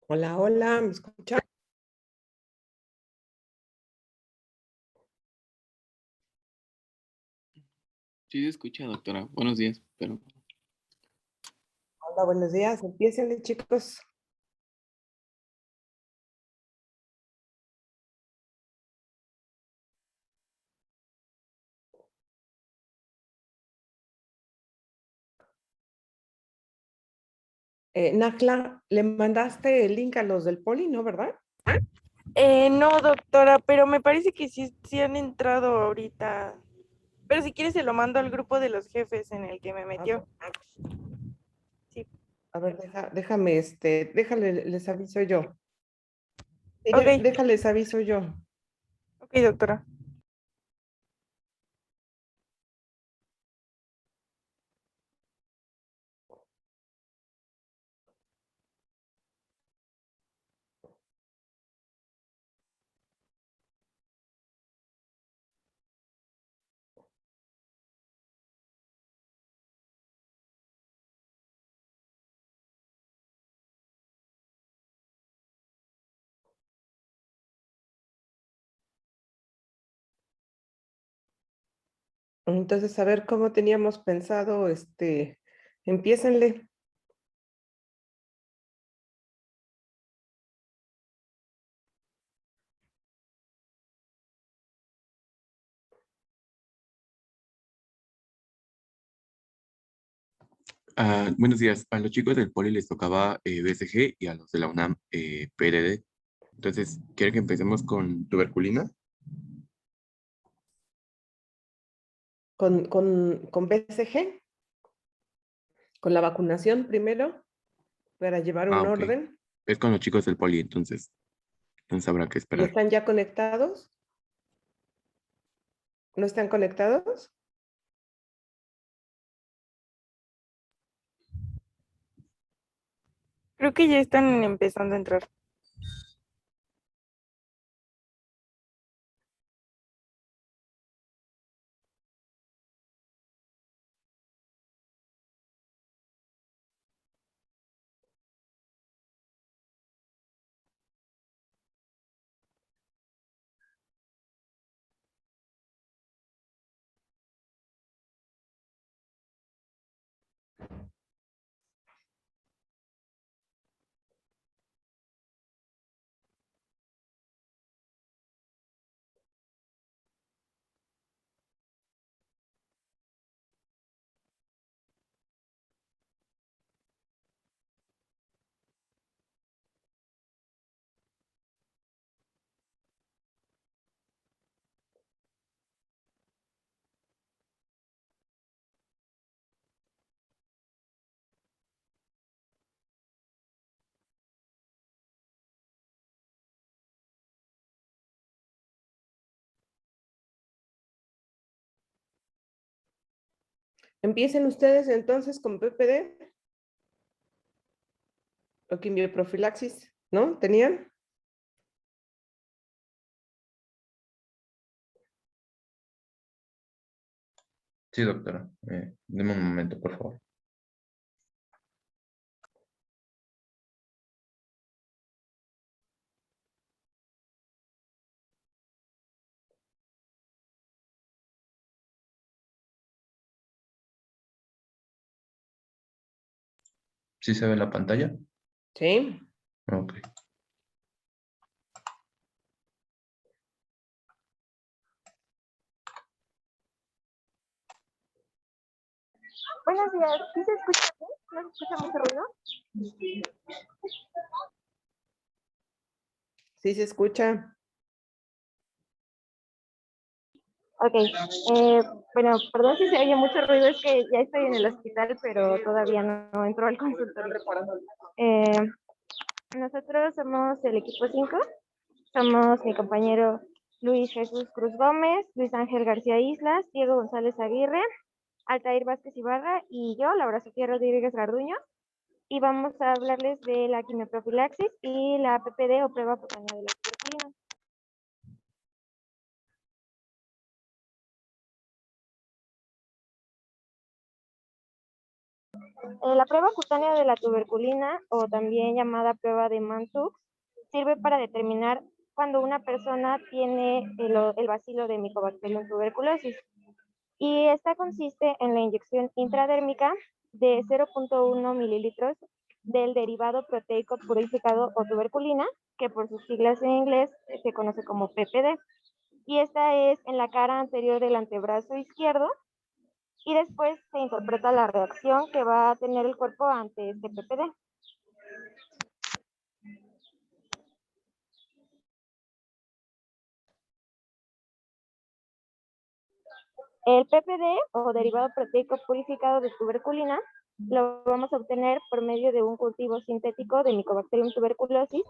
Hola, hola, ¿me escucha? Sí se escucha, doctora. Buenos días, pero Hola, buenos días. Empiécenle, chicos. Nacla, le mandaste el link a los del poli, ¿no? ¿Verdad? No, doctora, pero me parece que sí han entrado ahorita. Pero si quieres se lo mando al grupo de los jefes en el que me metió. Sí. A ver, déjame, déjale, les aviso yo. Sí, Ok, déjales aviso yo. ok, doctora. Entonces, a ver cómo teníamos pensado, empiécenle. buenos días. A los chicos del Poli les tocaba BCG y a los de la UNAM PRD. Entonces, ¿quiere que empecemos con tuberculina? Con BCG, con la vacunación primero, para llevar Ah, un ok. orden. Es con los chicos del Poli, entonces habrá que ¿Y esperar. están ya conectados? ¿No están conectados? Creo que ya están empezando a entrar. Empiecen ustedes entonces con PPD o quimioprofilaxis, ¿no? ¿Tenían? Sí, doctora. Deme un momento, por favor. ¿Sí se ve la pantalla? Sí. Ok. Buenos días, ¿sí se escucha bien? ¿No se escucha mucho ruido? Sí se escucha. Ok, bueno, perdón si se oye mucho ruido, es que ya estoy en el hospital, pero todavía no entro al consultorio. Eh, Nosotros somos el equipo 5. Somos mi compañero Luis Jesús Cruz Gómez, Luis Ángel García Islas, Diego González Aguirre, Altair Vázquez Ibarra y yo, Laura Sofía Rodríguez Garduño. Y vamos a hablarles de la quimioprofilaxis y la PPD o prueba cutánea de la tuberculina. La prueba cutánea de la tuberculina, o también llamada prueba de Mantoux, sirve para determinar cuando una persona tiene el bacilo de Mycobacterium tuberculosis. Y esta consiste en la inyección intradérmica de 0.1 mililitros del derivado proteico purificado o tuberculina, que por sus siglas en inglés se conoce como PPD. Y esta es en la cara anterior del antebrazo izquierdo, y después se interpreta la reacción que va a tener el cuerpo ante este PPD. El PPD, o derivado proteico purificado de tuberculina, lo vamos a obtener por medio de un cultivo sintético de Mycobacterium tuberculosis,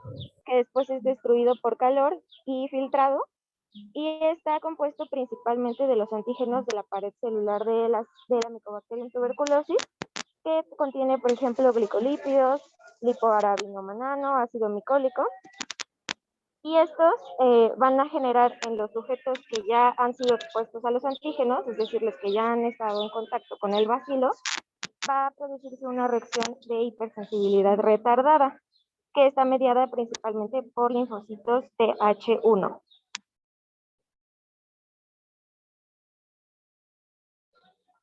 que después es destruido por calor y filtrado, y está compuesto principalmente de los antígenos de la pared celular de la Mycobacterium tuberculosis, que contiene, por ejemplo, glicolípidos, lipoarabinomanano, ácido micólico, y estos van a generar en los sujetos que ya han sido expuestos a los antígenos, es decir, los que ya han estado en contacto con el bacilo, va a producirse una reacción de hipersensibilidad retardada, que está mediada principalmente por linfocitos Th1.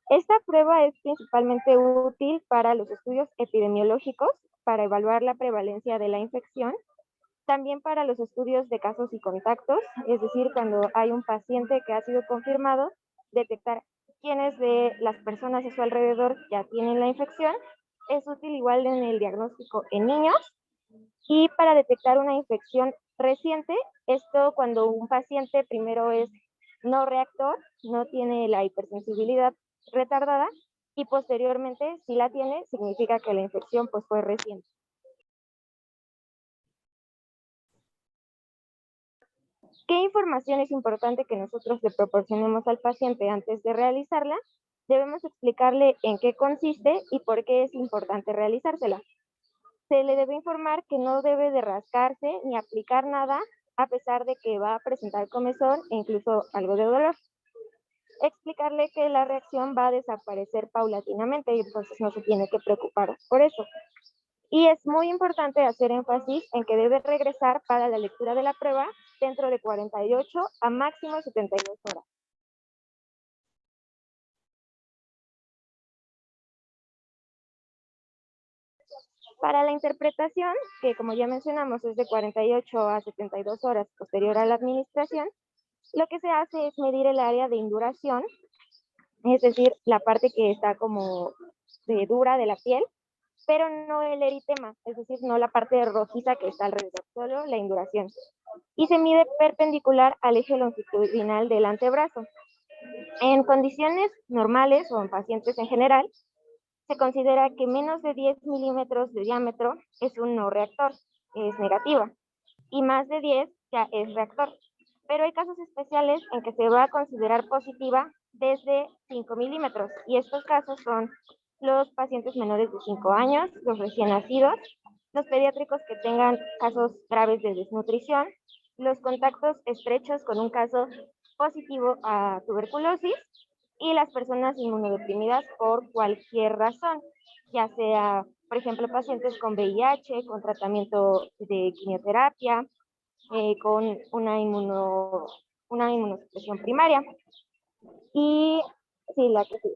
Esta prueba es principalmente útil para los estudios epidemiológicos, para evaluar la prevalencia de la infección, también para los estudios de casos y contactos, es decir, cuando hay un paciente que ha sido confirmado, detectar quiénes de las personas a su alrededor ya tienen la infección. Es útil igual en el diagnóstico en niños, y para detectar una infección reciente, esto cuando un paciente primero es no reactor, no tiene la hipersensibilidad retardada, y posteriormente, si la tiene, significa que la infección pues fue reciente. ¿Qué información es importante que nosotros le proporcionemos al paciente antes de realizarla? Debemos explicarle en qué consiste y por qué es importante realizársela. Se le debe informar que no debe de rascarse ni aplicar nada, a pesar de que va a presentar comezón e incluso algo de dolor. Explicarle que la reacción va a desaparecer paulatinamente y entonces no se tiene que preocupar por eso. Y es muy importante hacer énfasis en que debe regresar para la lectura de la prueba dentro de 48 a máximo 72 horas. Para la interpretación, que como ya mencionamos es de 48 a 72 horas posterior a la administración, lo que se hace es medir el área de induración, es decir, la parte que está como dura de la piel, pero no el eritema, es decir, no la parte rojiza que está alrededor, solo la induración. Y se mide perpendicular al eje longitudinal del antebrazo. En condiciones normales o en pacientes en general, se considera que menos de 10 milímetros de diámetro es un no reactor, es negativa, y más de 10 ya es reactor. Pero hay casos especiales en que se va a considerar positiva desde 5 milímetros, y estos casos son los pacientes menores de 5 años, los recién nacidos, los pediátricos que tengan casos graves de desnutrición, los contactos estrechos con un caso positivo a tuberculosis, y las personas inmunodeprimidas por cualquier razón, ya sea, por ejemplo, pacientes con VIH, con tratamiento de quimioterapia, con una inmunosupresión primaria. Y sí, la que sí.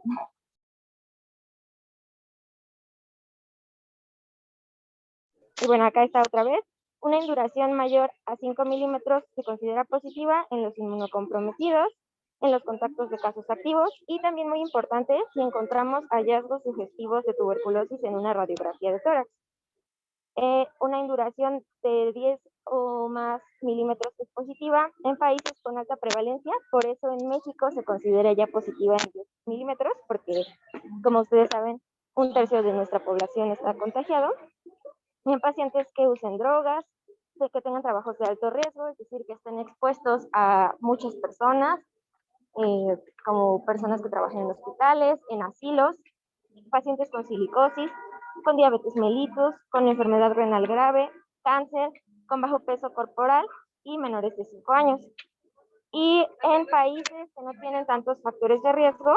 Y bueno, acá está otra vez. Una induración mayor a 5 milímetros se considera positiva en los inmunocomprometidos, en los contactos de casos activos, y también muy importante si encontramos hallazgos sugestivos de tuberculosis en una radiografía de tórax. Una induración de 10 o más milímetros es positiva en países con alta prevalencia, por eso en México se considera ya positiva en 10 milímetros, porque como ustedes saben, 1/3 de nuestra población está contagiado. En pacientes que usen drogas, de que tengan trabajos de alto riesgo, es decir, que estén expuestos a muchas personas, como personas que trabajan en hospitales, en asilos, pacientes con silicosis, con diabetes mellitus, con enfermedad renal grave, cáncer, con bajo peso corporal y menores de 5 años. Y en países que no tienen tantos factores de riesgo,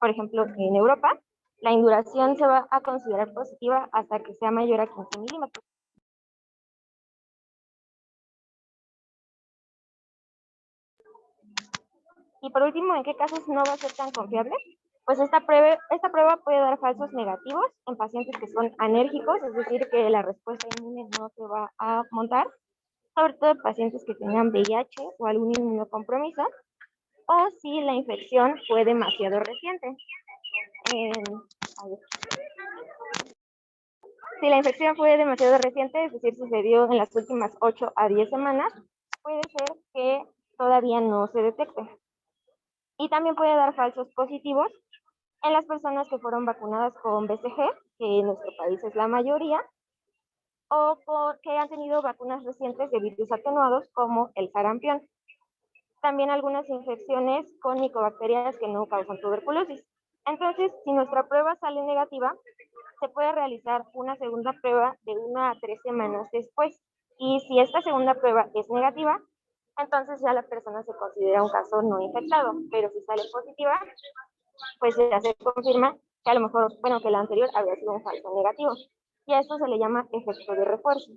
por ejemplo, en Europa, La induración se va a considerar positiva hasta que sea mayor a 15 milímetros. Y por último, ¿en qué casos no va a ser tan confiable? Pues esta prueba puede dar falsos negativos en pacientes que son anérgicos, es decir, que la respuesta inmune no se va a montar, sobre todo en pacientes que tengan VIH o algún inmunocompromiso, o si la infección fue demasiado reciente. Si la infección fue demasiado reciente, es decir, sucedió en las últimas 8 a 10 semanas, puede ser que todavía no se detecte. Y también puede dar falsos positivos en las personas que fueron vacunadas con BCG, que en nuestro país es la mayoría, o que han tenido vacunas recientes de virus atenuados como el sarampión. También algunas infecciones con micobacterias que no causan tuberculosis. Entonces, si nuestra prueba sale negativa, se puede realizar una segunda prueba de 1 a 3 semanas después. Y si esta segunda prueba es negativa, entonces ya la persona se considera un caso no infectado. Pero si sale positiva, pues ya se confirma que a lo mejor, bueno, que la anterior había sido un falso negativo. Y a esto se le llama efecto de refuerzo.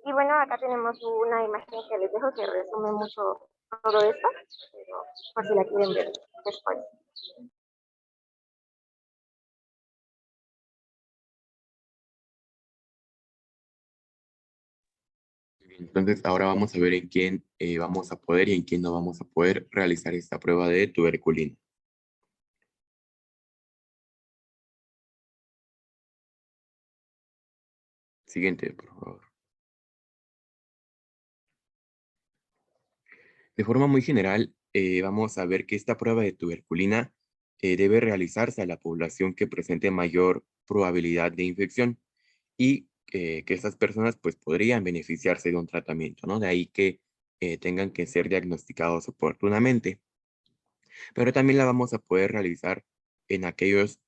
Y bueno, acá tenemos una imagen que les dejo que resume mucho todo esto, pero por si la quieren ver después. Entonces, ahora vamos a ver en quién vamos a poder y en quién no vamos a poder realizar esta prueba de tuberculina. Siguiente, por favor. De forma muy general, vamos a ver que esta prueba de tuberculina debe realizarse a la población que presente mayor probabilidad de infección y que estas personas pues podrían beneficiarse de un tratamiento, ¿no? De ahí que tengan que ser diagnosticados oportunamente. Pero también la vamos a poder realizar en aquellas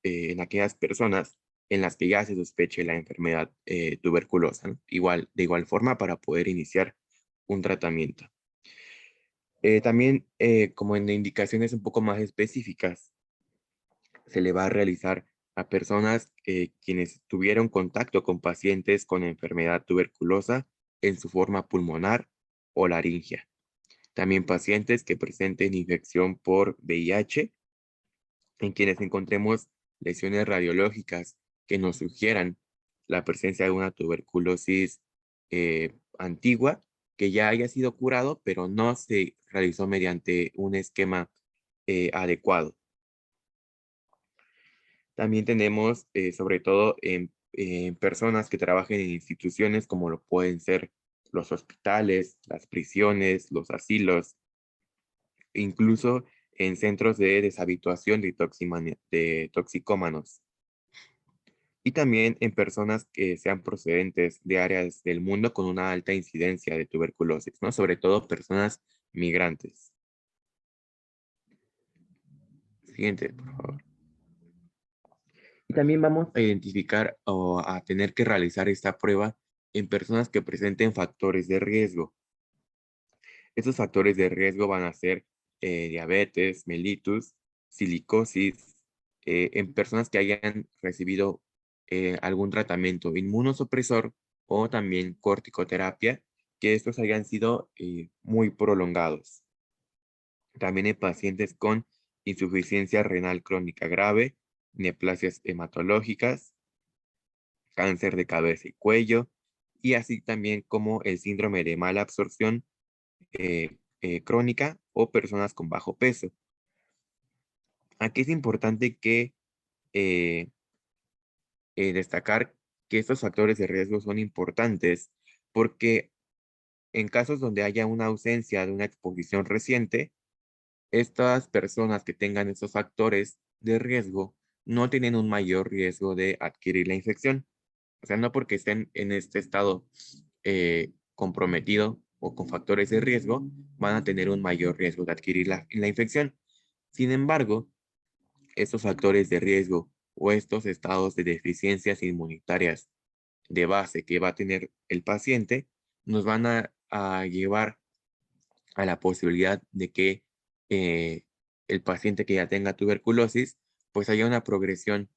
personas en las que ya se sospeche la enfermedad tuberculosa, ¿no? De igual forma para poder iniciar un tratamiento. También, como en indicaciones un poco más específicas, se le va a realizar a personas quienes tuvieron contacto con pacientes con enfermedad tuberculosa en su forma pulmonar o laringia. También pacientes que presenten infección por VIH, en quienes encontremos lesiones radiológicas que nos sugieran la presencia de una tuberculosis antigua que ya haya sido curado, pero no se realizó mediante un esquema adecuado. También tenemos, sobre todo en personas que trabajen en instituciones como lo pueden ser los hospitales, las prisiones, los asilos, incluso en centros de deshabituación de toxicómanos. Y también en personas que sean procedentes de áreas del mundo con una alta incidencia de tuberculosis, ¿no? Sobre todo personas migrantes. Siguiente, por favor. Y también vamos a identificar o a tener que realizar esta prueba en personas que presenten factores de riesgo. Estos factores de riesgo van a ser diabetes, mellitus, silicosis, en personas que hayan recibido algún tratamiento inmunosupresor o también corticoterapia, que estos hayan sido muy prolongados. También en pacientes con insuficiencia renal crónica grave, neoplasias hematológicas, cáncer de cabeza y cuello, y así también como el síndrome de mala absorción crónica o personas con bajo peso. Aquí es importante que eh, destacar que estos factores de riesgo son importantes porque en casos donde haya una ausencia de una exposición reciente, estas personas que tengan estos factores de riesgo no tienen un mayor riesgo de adquirir la infección. O sea, no porque estén en este estado comprometido o con factores de riesgo, van a tener un mayor riesgo de adquirir la infección. Sin embargo, estos factores de riesgo o estos estados de deficiencias inmunitarias de base que va a tener el paciente nos van a llevar a la posibilidad de que el paciente que ya tenga tuberculosis, pues haya una progresión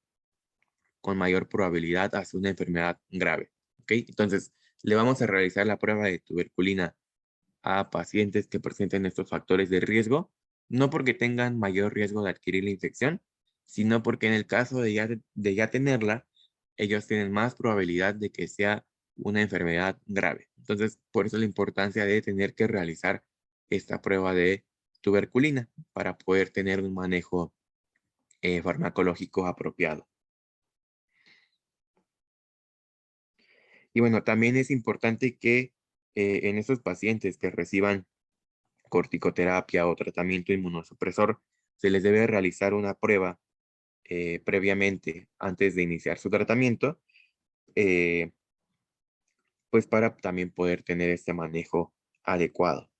con mayor probabilidad hacia una enfermedad grave. ¿Ok? Entonces, le vamos a realizar la prueba de tuberculina a pacientes que presenten estos factores de riesgo, no porque tengan mayor riesgo de adquirir la infección, sino porque en el caso de ya tenerla, ellos tienen más probabilidad de que sea una enfermedad grave. Entonces, por eso la importancia de tener que realizar esta prueba de tuberculina para poder tener un manejo farmacológico apropiado. Y bueno, también es importante que en estos pacientes que reciban corticoterapia o tratamiento inmunosupresor, se les debe realizar una prueba previamente antes de iniciar su tratamiento, eh, pues para también poder tener este manejo adecuado.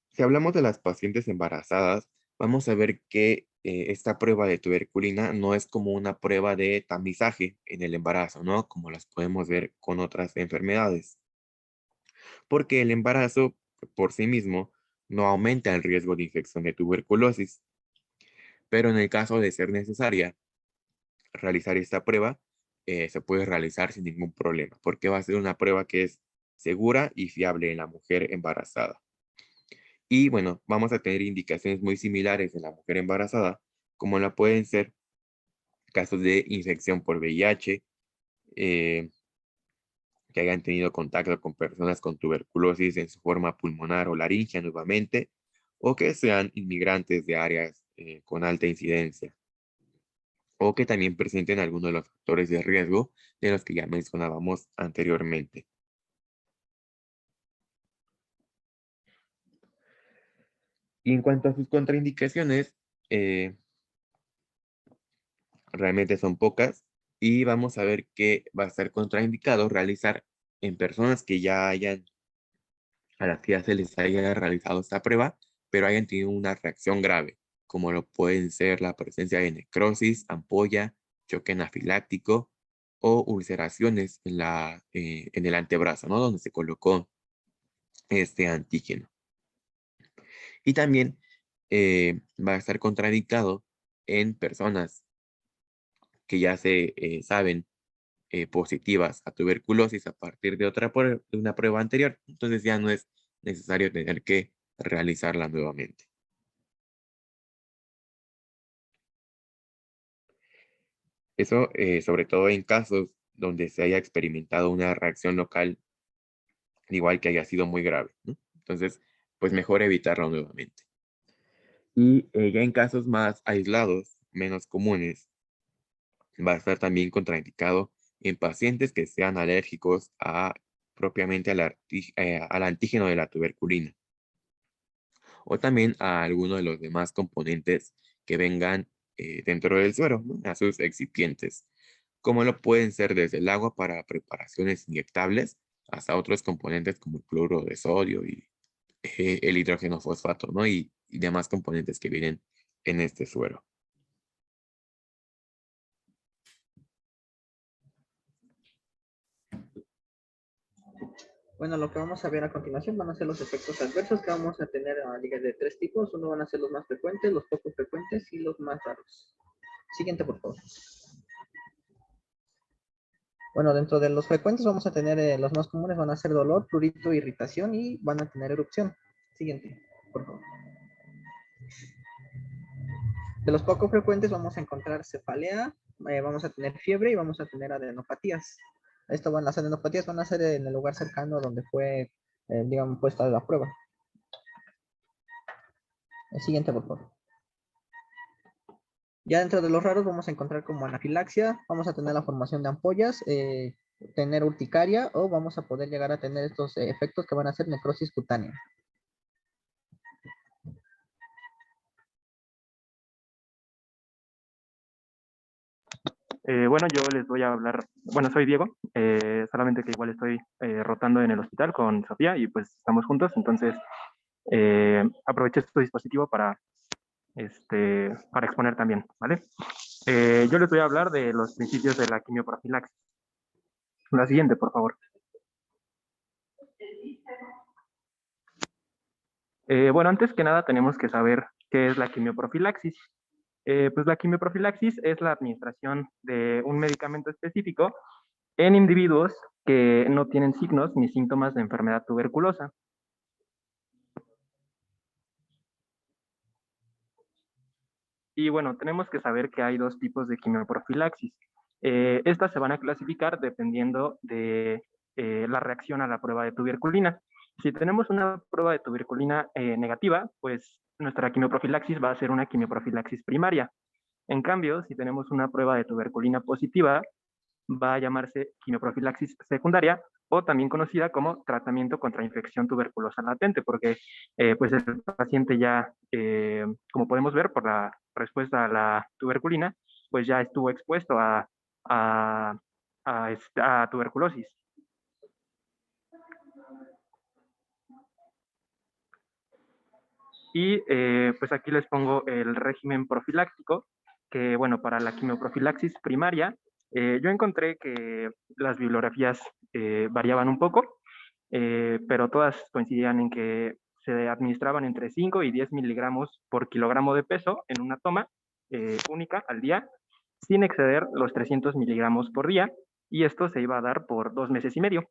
Si hablamos de las pacientes embarazadas, vamos a ver que esta prueba de tuberculina no es como una prueba de tamizaje en el embarazo, ¿no? Como las podemos ver con otras enfermedades. Porque el embarazo por sí mismo no aumenta el riesgo de infección de tuberculosis. Pero en el caso de ser necesaria realizar esta prueba, se puede realizar sin ningún problema, porque va a ser una prueba que es segura y fiable en la mujer embarazada. Y bueno, vamos a tener indicaciones muy similares en la mujer embarazada, como la pueden ser casos de infección por VIH, que hayan tenido contacto con personas con tuberculosis en su forma pulmonar o laringea nuevamente, o que sean inmigrantes de áreas con alta incidencia, o que también presenten algunos de los factores de riesgo de los que ya mencionábamos anteriormente. Y en cuanto a sus contraindicaciones, realmente son pocas y vamos a ver que va a estar contraindicado realizar en personas que ya hayan, a las que ya se les haya realizado esta prueba, pero hayan tenido una reacción grave, como lo pueden ser la presencia de necrosis, ampolla, choque anafiláctico o ulceraciones en el antebrazo, ¿no? Donde se colocó este antígeno. Y también va a estar contraindicado en personas que ya se saben positivas a tuberculosis a partir de de una prueba anterior. Entonces ya no es necesario tener que realizarla nuevamente. Eso sobre todo en casos donde se haya experimentado una reacción local, igual que haya sido muy grave, ¿no? Entonces, pues mejor evitarlo nuevamente. Y ya en casos más aislados, menos comunes, va a estar también contraindicado en pacientes que sean alérgicos propiamente al antígeno de la tuberculina, o también a alguno de los demás componentes que vengan dentro del suero, ¿no? A sus excipientes, como lo pueden ser desde el agua para preparaciones inyectables hasta otros componentes como el cloruro de sodio y el hidrógeno fosfato, ¿no? Y demás componentes que vienen en este suero. Bueno, lo que vamos a ver a continuación van a ser los efectos adversos que vamos a tener de tres tipos. Uno van a ser los más frecuentes, los poco frecuentes y los más raros. Siguiente, por favor. Bueno, dentro de los frecuentes vamos a tener los más comunes van a ser dolor, prurito, irritación y van a tener erupción. Siguiente, por favor. De los poco frecuentes vamos a encontrar cefalea, vamos a tener fiebre y vamos a tener adenopatías. Las adenopatías van a ser en el lugar cercano donde fue, digamos, puesta la prueba. El siguiente, por favor. Ya dentro de los raros vamos a encontrar como anafilaxia, vamos a tener la formación de ampollas, tener urticaria o vamos a poder llegar a tener estos efectos que van a ser necrosis cutánea. Bueno, yo les voy a hablar, bueno, soy Diego, solamente que igual estoy rotando en el hospital con Sofía y pues estamos juntos, entonces aproveché este dispositivo para exponer también, ¿vale? Yo les voy a hablar de los principios de la quimioprofilaxis. La siguiente, por favor. Bueno, antes que nada tenemos que saber qué es la quimioprofilaxis. Pues la quimioprofilaxis es la administración de un medicamento específico en individuos que no tienen signos ni síntomas de enfermedad tuberculosa. Y bueno, tenemos que saber que hay dos tipos de quimioprofilaxis. Estas se van a clasificar dependiendo de la reacción a la prueba de tuberculina. Si tenemos una prueba de tuberculina negativa, pues nuestra quimioprofilaxis va a ser una quimioprofilaxis primaria. En cambio, si tenemos una prueba de tuberculina positiva, va a llamarse quimioprofilaxis secundaria o también conocida como tratamiento contra infección tuberculosa latente, porque pues el paciente ya, como podemos ver por la respuesta a la tuberculina, pues ya estuvo expuesto a tuberculosis. Y pues aquí les pongo el régimen profiláctico, que bueno, para la quimioprofilaxis primaria, yo encontré que las bibliografías variaban un poco, pero todas coincidían en que se administraban entre 5 y 10 miligramos por kilogramo de peso en una toma única al día, sin exceder los 300 miligramos por día, y esto se iba a dar por 2 meses y medio.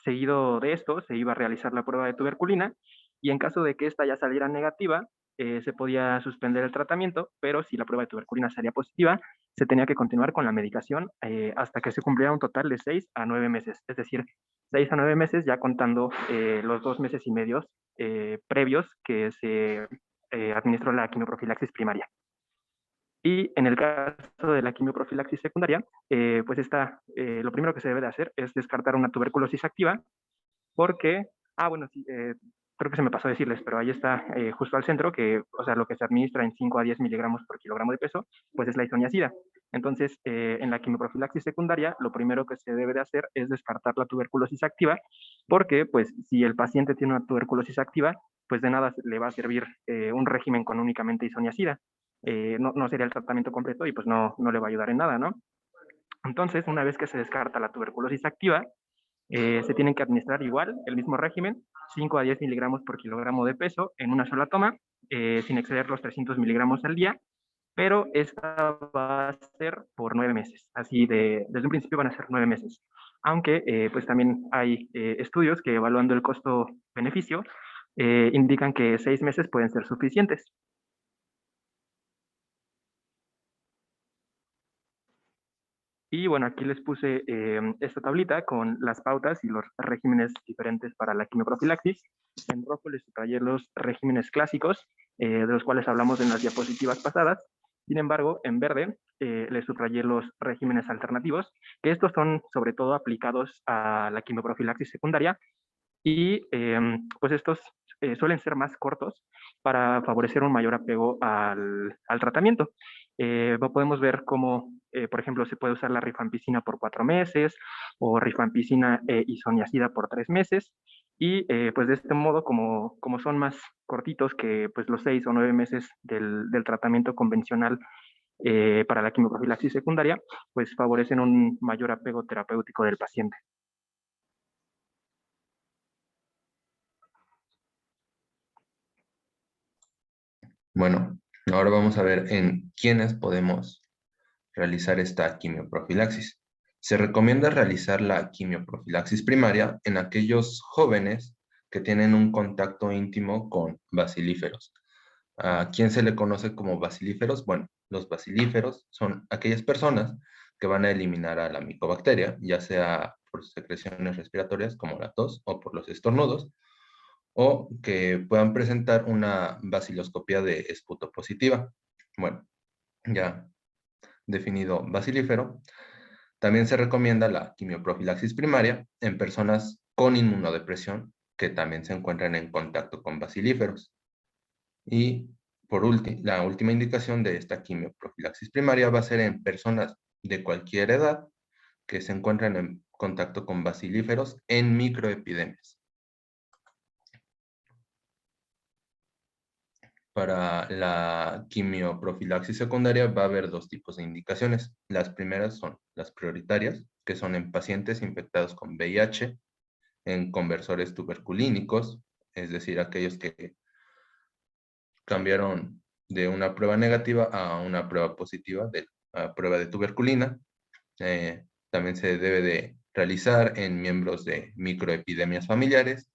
Seguido de esto, se iba a realizar la prueba de tuberculina y en caso de que esta ya saliera negativa, se podía suspender el tratamiento, pero si la prueba de tuberculina salía positiva, se tenía que continuar con la medicación hasta que se cumpliera un total de 6 a 9 meses, es decir, 6 a 9 meses ya contando los 2 meses y medios previos que se administró la quimioprofilaxis primaria. Y en el caso de la quimioprofilaxis secundaria, pues lo primero que se debe de hacer es descartar una tuberculosis activa, porque, bueno, sí, creo que se me pasó decirles, pero ahí está justo al centro, que, o sea, lo que se administra en 5 a 10 miligramos por kilogramo de peso, pues es la isoniazida. Entonces, en la quimioprofilaxis secundaria, lo primero que se debe de hacer es descartar la tuberculosis activa, porque, pues, si el paciente tiene una tuberculosis activa, pues de nada le va a servir un régimen con únicamente isoniazida. No sería el tratamiento completo y pues no le va a ayudar en nada, ¿no? Entonces, una vez que se descarta la tuberculosis activa, se tienen que administrar igual el mismo régimen, 5 a 10 miligramos por kilogramo de peso en una sola toma, sin exceder los 300 miligramos al día, pero esta va a ser por 9 meses. Así desde un principio van a ser 9 meses. Aunque pues también hay estudios que evaluando el costo-beneficio indican que 6 meses pueden ser suficientes. Y bueno, aquí les puse esta tablita con las pautas y los regímenes diferentes para la quimioprofilaxis. En rojo les subrayé los regímenes clásicos, de los cuales hablamos en las diapositivas pasadas. Sin embargo, en verde les subrayé los regímenes alternativos, que estos son sobre todo aplicados a la quimioprofilaxis secundaria y pues estos suelen ser más cortos para favorecer un mayor apego al tratamiento. Podemos ver cómo, por ejemplo, se puede usar la rifampicina por 4 meses o rifampicina isoniazida por 3 meses y pues de este modo, como son más cortitos que pues, los 6 o 9 meses del tratamiento convencional para la quimioprofilaxis secundaria, pues favorecen un mayor apego terapéutico del paciente. Bueno, ahora vamos a ver en quiénes podemos realizar esta quimioprofilaxis. Se recomienda realizar la quimioprofilaxis primaria en aquellos jóvenes que tienen un contacto íntimo con bacilíferos. ¿A quién se le conoce como bacilíferos? Bueno, los bacilíferos son aquellas personas que van a eliminar a la micobacteria, ya sea por secreciones respiratorias como la tos o por los estornudos, o que puedan presentar una baciloscopía de esputo positiva. Bueno, ya definido bacilífero, también se recomienda la quimioprofilaxis primaria en personas con inmunodepresión que también se encuentran en contacto con bacilíferos. Y por último, la última indicación de esta quimioprofilaxis primaria va a ser en personas de cualquier edad que se encuentran en contacto con bacilíferos en microepidemias. Para la quimioprofilaxis secundaria va a haber dos tipos de indicaciones. Las primeras son las prioritarias, que son en pacientes infectados con VIH, en conversores tuberculínicos, es decir, aquellos que cambiaron de una prueba negativa a una prueba positiva, de prueba de tuberculina. También se debe de realizar en miembros de microepidemias familiares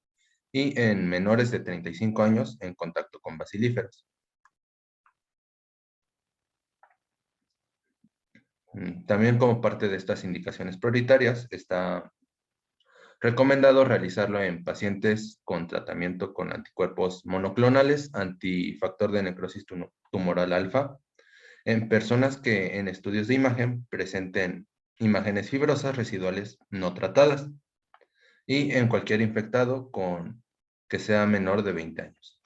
y en menores de 35 años en contacto con bacilíferos. También como parte de estas indicaciones prioritarias está recomendado realizarlo en pacientes con tratamiento con anticuerpos monoclonales antifactor de necrosis tumoral alfa, en personas que en estudios de imagen presenten imágenes fibrosas residuales no tratadas y en cualquier infectado que sea menor de 20 años.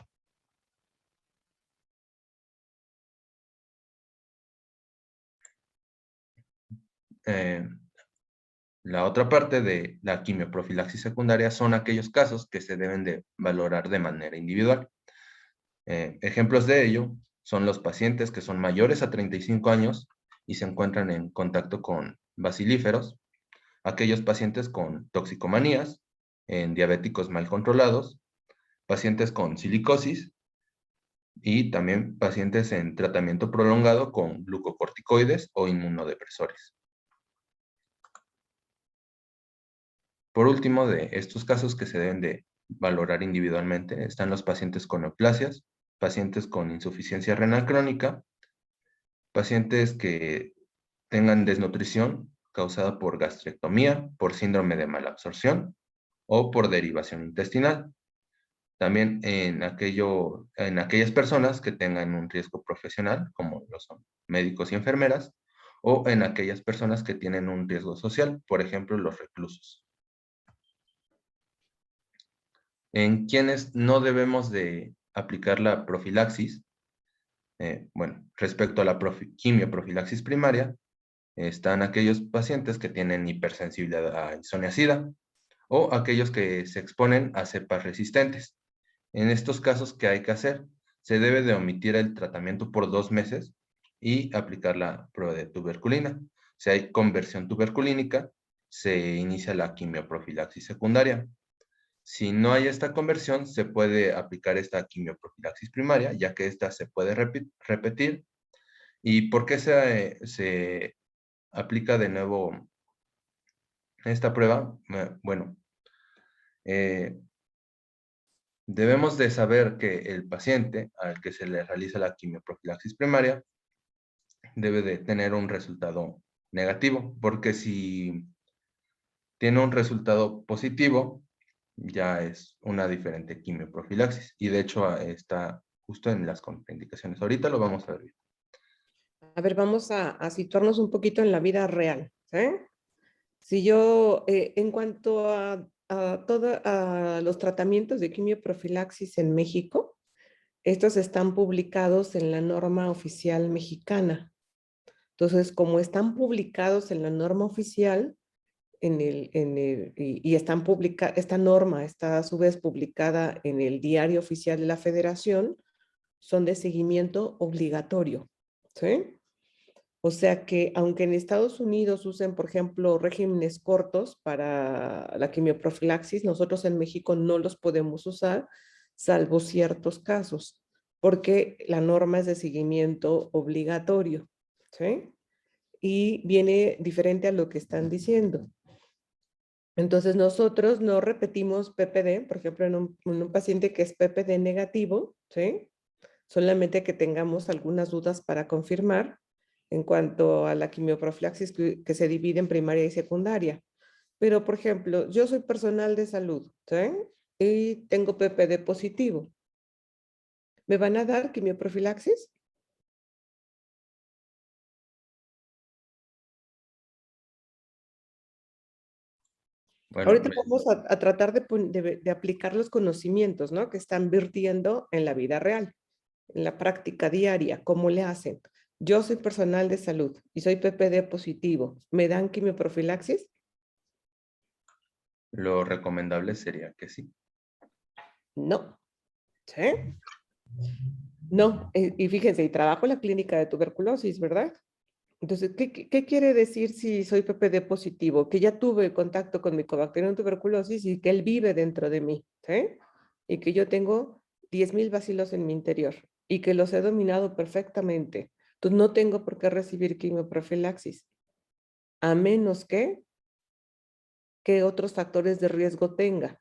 La otra parte de la quimioprofilaxis secundaria son aquellos casos que se deben de valorar de manera individual. Ejemplos de ello son los pacientes que son mayores a 35 años y se encuentran en contacto con bacilíferos, aquellos pacientes con toxicomanías, en diabéticos mal controlados, pacientes con silicosis y también pacientes en tratamiento prolongado con glucocorticoides o inmunodepresores. Por último, de estos casos que se deben de valorar individualmente, están los pacientes con neoplasias, pacientes con insuficiencia renal crónica, pacientes que tengan desnutrición causada por gastrectomía, por síndrome de malabsorción o por derivación intestinal. También en aquellas personas que tengan un riesgo profesional, como lo son médicos y enfermeras, o en aquellas personas que tienen un riesgo social, por ejemplo, los reclusos. En quienes no debemos de aplicar la profilaxis, bueno, respecto a la quimioprofilaxis primaria, están aquellos pacientes que tienen hipersensibilidad a isoniazida o aquellos que se exponen a cepas resistentes. En estos casos, ¿qué hay que hacer? Se debe de omitir el tratamiento por 2 meses y aplicar la prueba de tuberculina. Si hay conversión tuberculínica, se inicia la quimioprofilaxis secundaria. Si no hay esta conversión, se puede aplicar esta quimioprofilaxis primaria, ya que esta se puede repetir. ¿Y por qué se aplica de nuevo esta prueba? Bueno, debemos de saber que el paciente al que se le realiza la quimioprofilaxis primaria debe de tener un resultado negativo, porque si tiene un resultado positivo, ya es una diferente quimioprofilaxis. Y de hecho está justo en las contraindicaciones. Ahorita lo vamos a ver. A ver, vamos a situarnos un poquito en la vida real, ¿sí? Si yo, en cuanto a los tratamientos de quimioprofilaxis en México, estos están publicados en la norma oficial mexicana. Entonces, como están publicados en la norma oficial, y esta norma está a su vez publicada en el Diario Oficial de la Federación, son de seguimiento obligatorio, ¿sí? O sea que aunque en Estados Unidos usen, por ejemplo, regímenes cortos para la quimioprofilaxis, nosotros en México no los podemos usar, salvo ciertos casos, porque la norma es de seguimiento obligatorio, ¿sí? Y viene diferente a lo que están diciendo. Entonces nosotros no repetimos PPD, por ejemplo, en un paciente que es PPD negativo, ¿sí? Solamente que tengamos algunas dudas para confirmar en cuanto a la quimioprofilaxis que se divide en primaria y secundaria. Pero, por ejemplo, yo soy personal de salud, ¿sí? Y tengo PPD positivo. ¿Me van a dar quimioprofilaxis? Bueno, Ahorita vamos a tratar de aplicar los conocimientos, ¿no? Que están virtiendo en la vida real, en la práctica diaria. ¿Cómo le hacen? Yo soy personal de salud y soy PPD positivo. ¿Me dan quimioprofilaxis? lo recomendable sería que sí. No. ¿Sí? No. Y fíjense, y trabajo en la clínica de tuberculosis, ¿verdad? Entonces, ¿qué quiere decir si soy PPD positivo? Que ya tuve contacto con Mycobacterium tuberculosis y que él vive dentro de mí, ¿sí? y que yo tengo 10,000 bacilos en mi interior y que los he dominado perfectamente, entonces no tengo por qué recibir quimioprofilaxis, a menos que otros factores de riesgo tenga.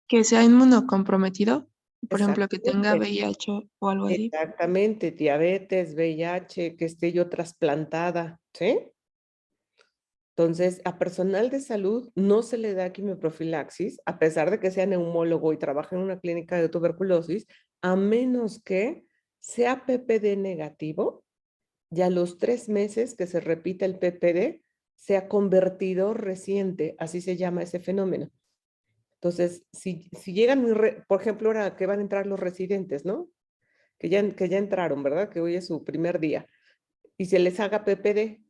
Que sea inmunocomprometido, por ejemplo, que tenga Exactamente. VIH o algo así. Exactamente, diabetes, VIH, que esté yo trasplantada, ¿sí? Entonces, a personal de salud no se le da quimioprofilaxis, a pesar de que sea neumólogo y trabaje en una clínica de tuberculosis, a menos que sea PPD negativo, y a los 3 meses que se repita el PPD, sea convertido reciente, así se llama ese fenómeno. Entonces, si llegan, por ejemplo, ahora que van a entrar los residentes, ¿no? Que ya entraron, ¿verdad? Que hoy es su primer día. Y se les haga PPD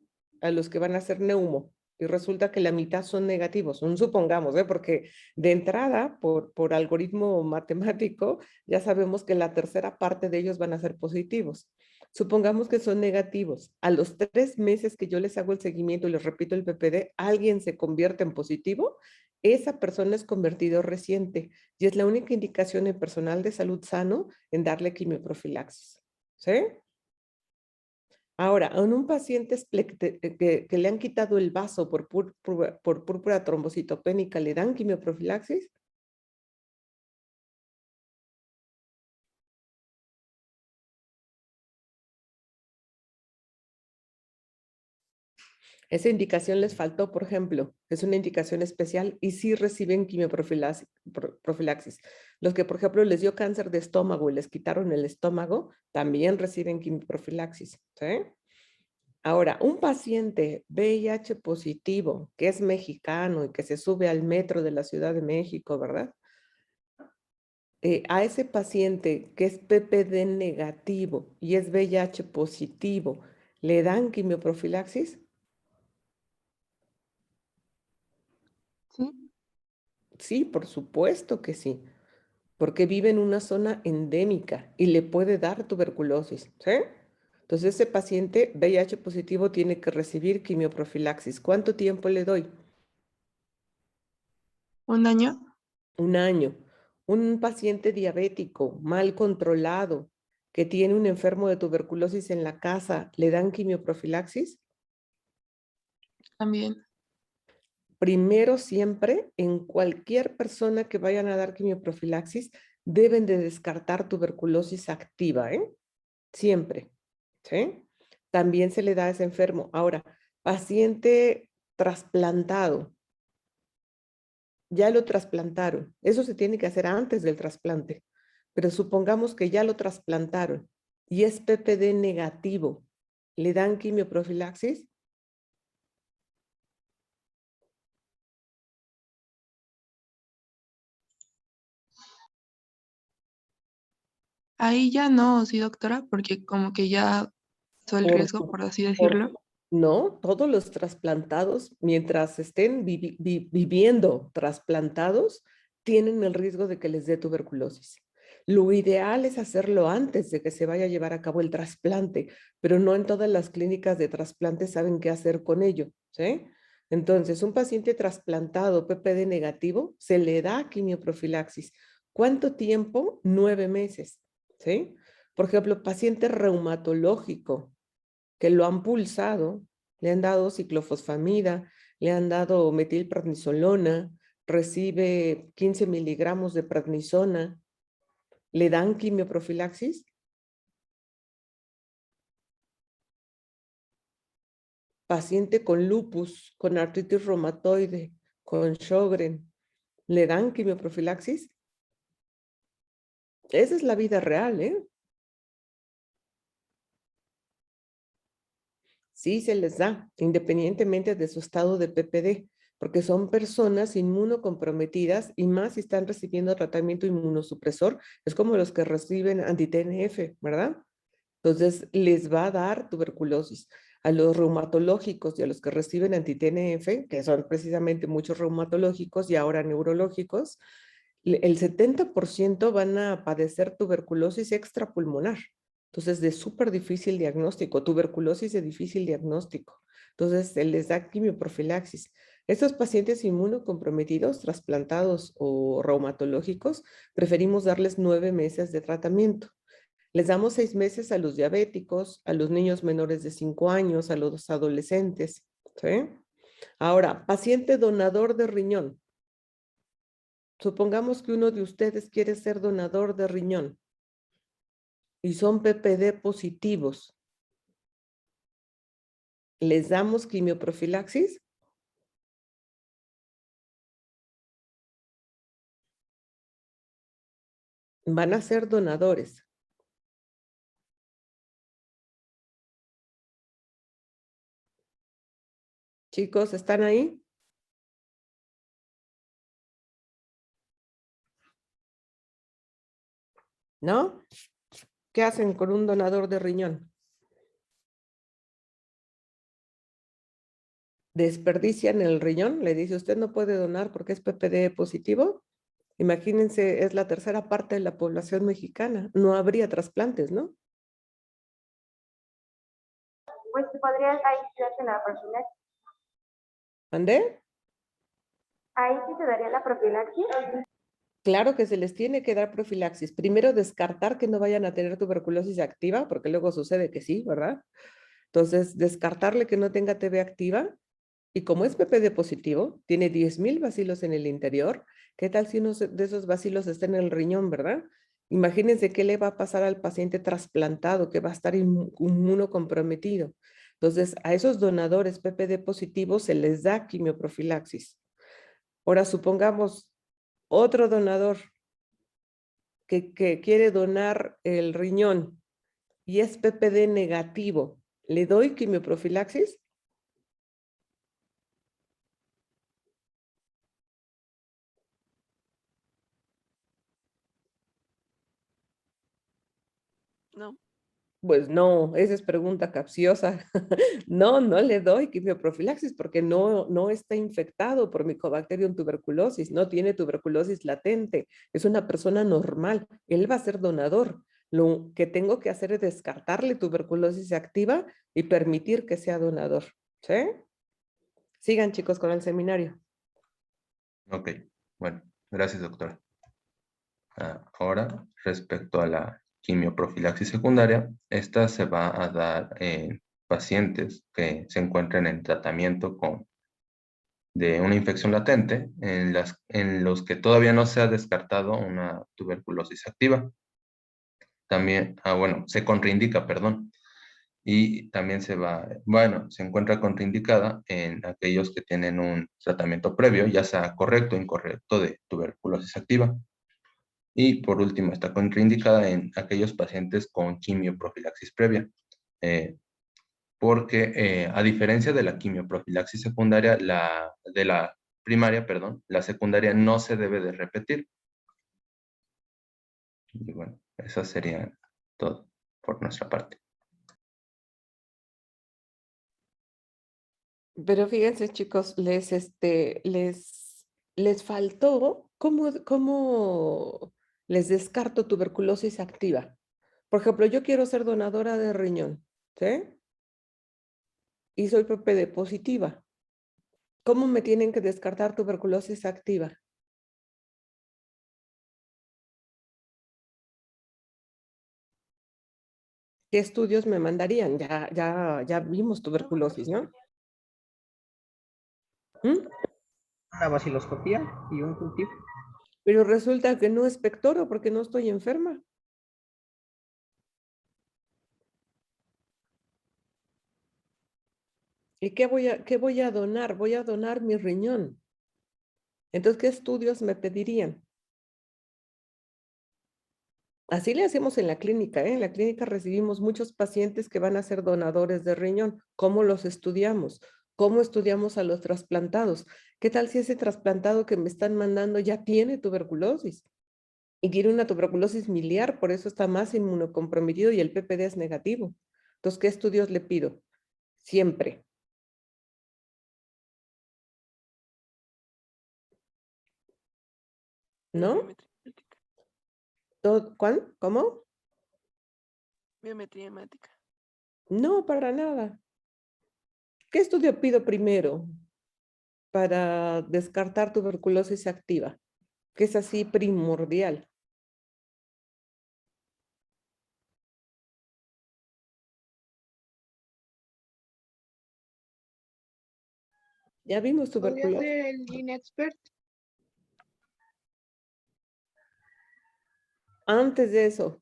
a los que van a hacer neumo. Y resulta que la mitad son negativos, supongamos, porque de entrada, por algoritmo matemático, ya sabemos que la tercera parte de ellos van a ser positivos. Supongamos que son negativos. A los 3 meses que yo les hago el seguimiento y les repito el PPD, alguien se convierte en positivo, esa persona es convertido reciente y es la única indicación en personal de salud sano en darle quimioprofilaxis. ¿Sí? Ahora, a un paciente que le han quitado el vaso por púrpura trombocitopénica, ¿le dan quimioprofilaxis? Esa indicación les faltó, por ejemplo, es una indicación especial y sí reciben quimioprofilaxis. Los que, por ejemplo, les dio cáncer de estómago y les quitaron el estómago, también reciben quimioprofilaxis, ¿sí? Ahora, un paciente VIH positivo que es mexicano y que se sube al metro de la Ciudad de México, ¿verdad? A ese paciente que es PPD negativo y es VIH positivo, ¿le dan quimioprofilaxis? Sí. Sí, por supuesto que sí, porque vive en una zona endémica y le puede dar tuberculosis, ¿sí? Entonces ese paciente VIH positivo tiene que recibir quimioprofilaxis. ¿Cuánto tiempo le doy? ¿Un año? 1 año. Un paciente diabético mal controlado que tiene un enfermo de tuberculosis en la casa, ¿le dan quimioprofilaxis? También. Primero siempre, en cualquier persona que vayan a dar quimioprofilaxis, deben de descartar tuberculosis activa, ¿eh? Siempre, ¿sí? También se le da a ese enfermo. Ahora, paciente trasplantado, ya lo trasplantaron. Eso se tiene que hacer antes del trasplante. Pero supongamos que ya lo trasplantaron y es PPD negativo. ¿Le dan quimioprofilaxis? Ahí ya no, sí, doctora, porque como que ya pasó el Por, riesgo, por así por, decirlo. no, todos los trasplantados, mientras estén viviendo trasplantados, tienen el riesgo de que les dé tuberculosis. Lo ideal es hacerlo antes de que se vaya a llevar a cabo el trasplante, pero no en todas las clínicas de trasplante saben qué hacer con ello, ¿sí? Entonces, un paciente trasplantado PPD negativo se le da quimioprofilaxis. ¿Cuánto tiempo? 9 meses, ¿sí? Por ejemplo, paciente reumatológico que lo han pulsado, le han dado ciclofosfamida, le han dado metilprednisolona, recibe 15 miligramos de prednisona, le dan quimioprofilaxis. Paciente con lupus, con artritis reumatoide, con Sjögren, ¿le dan quimioprofilaxis? Esa es la vida real, ¿eh? Sí se les da, independientemente de su estado de PPD, porque son personas inmunocomprometidas y más si están recibiendo tratamiento inmunosupresor, es como los que reciben anti-TNF, ¿verdad? Entonces, les va a dar tuberculosis. A los reumatológicos y a los que reciben anti-TNF, que son precisamente muchos reumatológicos y ahora neurológicos, el 70% van a padecer tuberculosis extrapulmonar. Entonces, de súper difícil diagnóstico, tuberculosis de difícil diagnóstico. Entonces, se les da quimioprofilaxis. Estos pacientes inmunocomprometidos, trasplantados o reumatológicos, preferimos darles 9 meses de tratamiento. Les damos 6 meses a los diabéticos, a los niños menores de 5 años, a los adolescentes. ¿Sí? Ahora, paciente donador de riñón. Supongamos que uno de ustedes quiere ser donador de riñón y son PPD positivos. ¿Les damos quimioprofilaxis? Van a ser donadores. Chicos, ¿están ahí? ¿No? ¿Qué hacen con un donador de riñón? ¿Desperdician el riñón? Le dice, usted no puede donar porque es PPD positivo. Imagínense, es la tercera parte de la población mexicana. No habría trasplantes, ¿no? Pues podrías ahí sí darte la profilaxis. ¿Mandé? Ahí sí te daría la profilaxis. Claro que se les tiene que dar profilaxis. Primero, descartar que no vayan a tener tuberculosis activa, porque luego sucede que sí, ¿verdad? Entonces, descartarle que no tenga TB activa. Y como es PPD positivo, tiene 10,000 bacilos en el interior. ¿Qué tal si uno de esos bacilos está en el riñón, verdad? Imagínense qué le va a pasar al paciente trasplantado que va a estar inmunocomprometido. Entonces, a esos donadores PPD positivos se les da quimioprofilaxis. Ahora, supongamos otro donador que quiere donar el riñón y es PPD negativo. ¿Le doy quimioprofilaxis? No. Pues no, esa es pregunta capciosa. No, no le doy quimioprofilaxis porque no está infectado por Mycobacterium tuberculosis, no tiene tuberculosis latente, es una persona normal, él va a ser donador. Lo que tengo que hacer es descartarle tuberculosis activa y permitir que sea donador. ¿Sí? Sigan, chicos, con el seminario. Ok, bueno, gracias, doctora. Ahora, respecto a la quimioprofilaxis secundaria, esta se va a dar en pacientes que se encuentran en tratamiento de una infección latente, en los que todavía no se ha descartado una tuberculosis activa. También, bueno, se contraindica, perdón. Y también se encuentra contraindicada en aquellos que tienen un tratamiento previo, ya sea correcto o incorrecto, de tuberculosis activa. Y por último, está contraindicada en aquellos pacientes con quimioprofilaxis previa, porque a diferencia de la quimioprofilaxis secundaria, de la primaria, perdón, la secundaria no se debe de repetir. Y bueno, eso sería todo por nuestra parte. Pero fíjense, chicos, les faltó cómo les descarto tuberculosis activa. Por ejemplo, yo quiero ser donadora de riñón, ¿sí? Y soy PPD positiva. ¿Cómo me tienen que descartar tuberculosis activa? ¿Qué estudios me mandarían? Ya vimos tuberculosis, ¿no? ¿Mm? Una vaciloscopía y un cultivo. Pero resulta que no es pectoro porque no estoy enferma. ¿Y qué voy a donar? Voy a donar mi riñón. Entonces, ¿qué estudios me pedirían? Así le hacemos en la clínica, ¿eh? En la clínica recibimos muchos pacientes que van a ser donadores de riñón. ¿Cómo los estudiamos? ¿Cómo estudiamos a los trasplantados? ¿Qué tal si ese trasplantado que me están mandando ya tiene tuberculosis? Y tiene una tuberculosis miliar, por eso está más inmunocomprometido y el PPD es negativo. Entonces, ¿qué estudios le pido? Siempre. ¿No? Biometría hemática. ¿Cuál? ¿Cómo? Biometría hemática. No, para nada. ¿Qué estudio pido primero? para descartar tuberculosis activa, que es así primordial. Ya vimos ¿Podría tuberculosis. ser el Ginexpert? Antes de eso,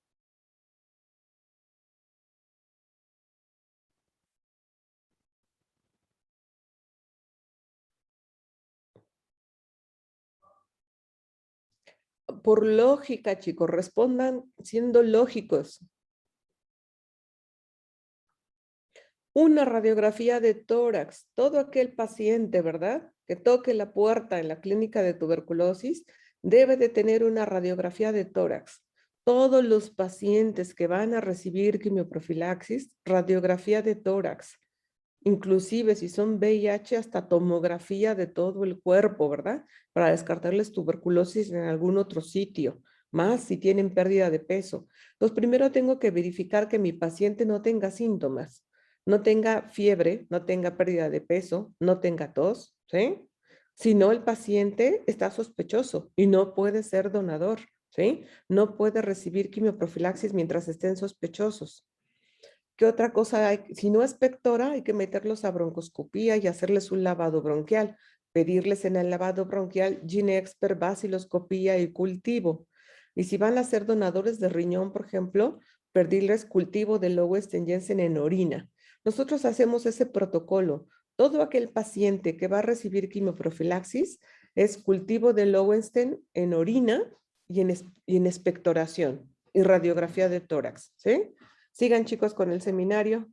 por lógica, chicos, respondan siendo lógicos. Una radiografía de tórax, todo aquel paciente, ¿verdad?, que toque la puerta en la clínica de tuberculosis, debe de tener una radiografía de tórax. Todos los pacientes que van a recibir quimioprofilaxis, radiografía de tórax. Inclusive si son VIH, hasta tomografía de todo el cuerpo, ¿verdad? Para descartarles tuberculosis en algún otro sitio, más si tienen pérdida de peso. Entonces, primero tengo que verificar que mi paciente no tenga síntomas, no tenga fiebre, no tenga pérdida de peso, no tenga tos, ¿sí? Si no, el paciente está sospechoso y no puede ser donador, ¿sí? No puede recibir quimioprofilaxis mientras estén sospechosos. ¿Qué otra cosa hay? Si no es pectora, hay que meterlos a broncoscopía y hacerles un lavado bronquial. Pedirles en el lavado bronquial Ginexpert, vaciloscopía y cultivo. Y si van a ser donadores de riñón, por ejemplo, pedirles cultivo de Lowenstein-Jensen en orina. Nosotros hacemos ese protocolo. Todo aquel paciente que va a recibir quimioprofilaxis es cultivo de Lowenstein en orina y en expectoración y radiografía de tórax, ¿sí? Sigan, chicos, con el seminario.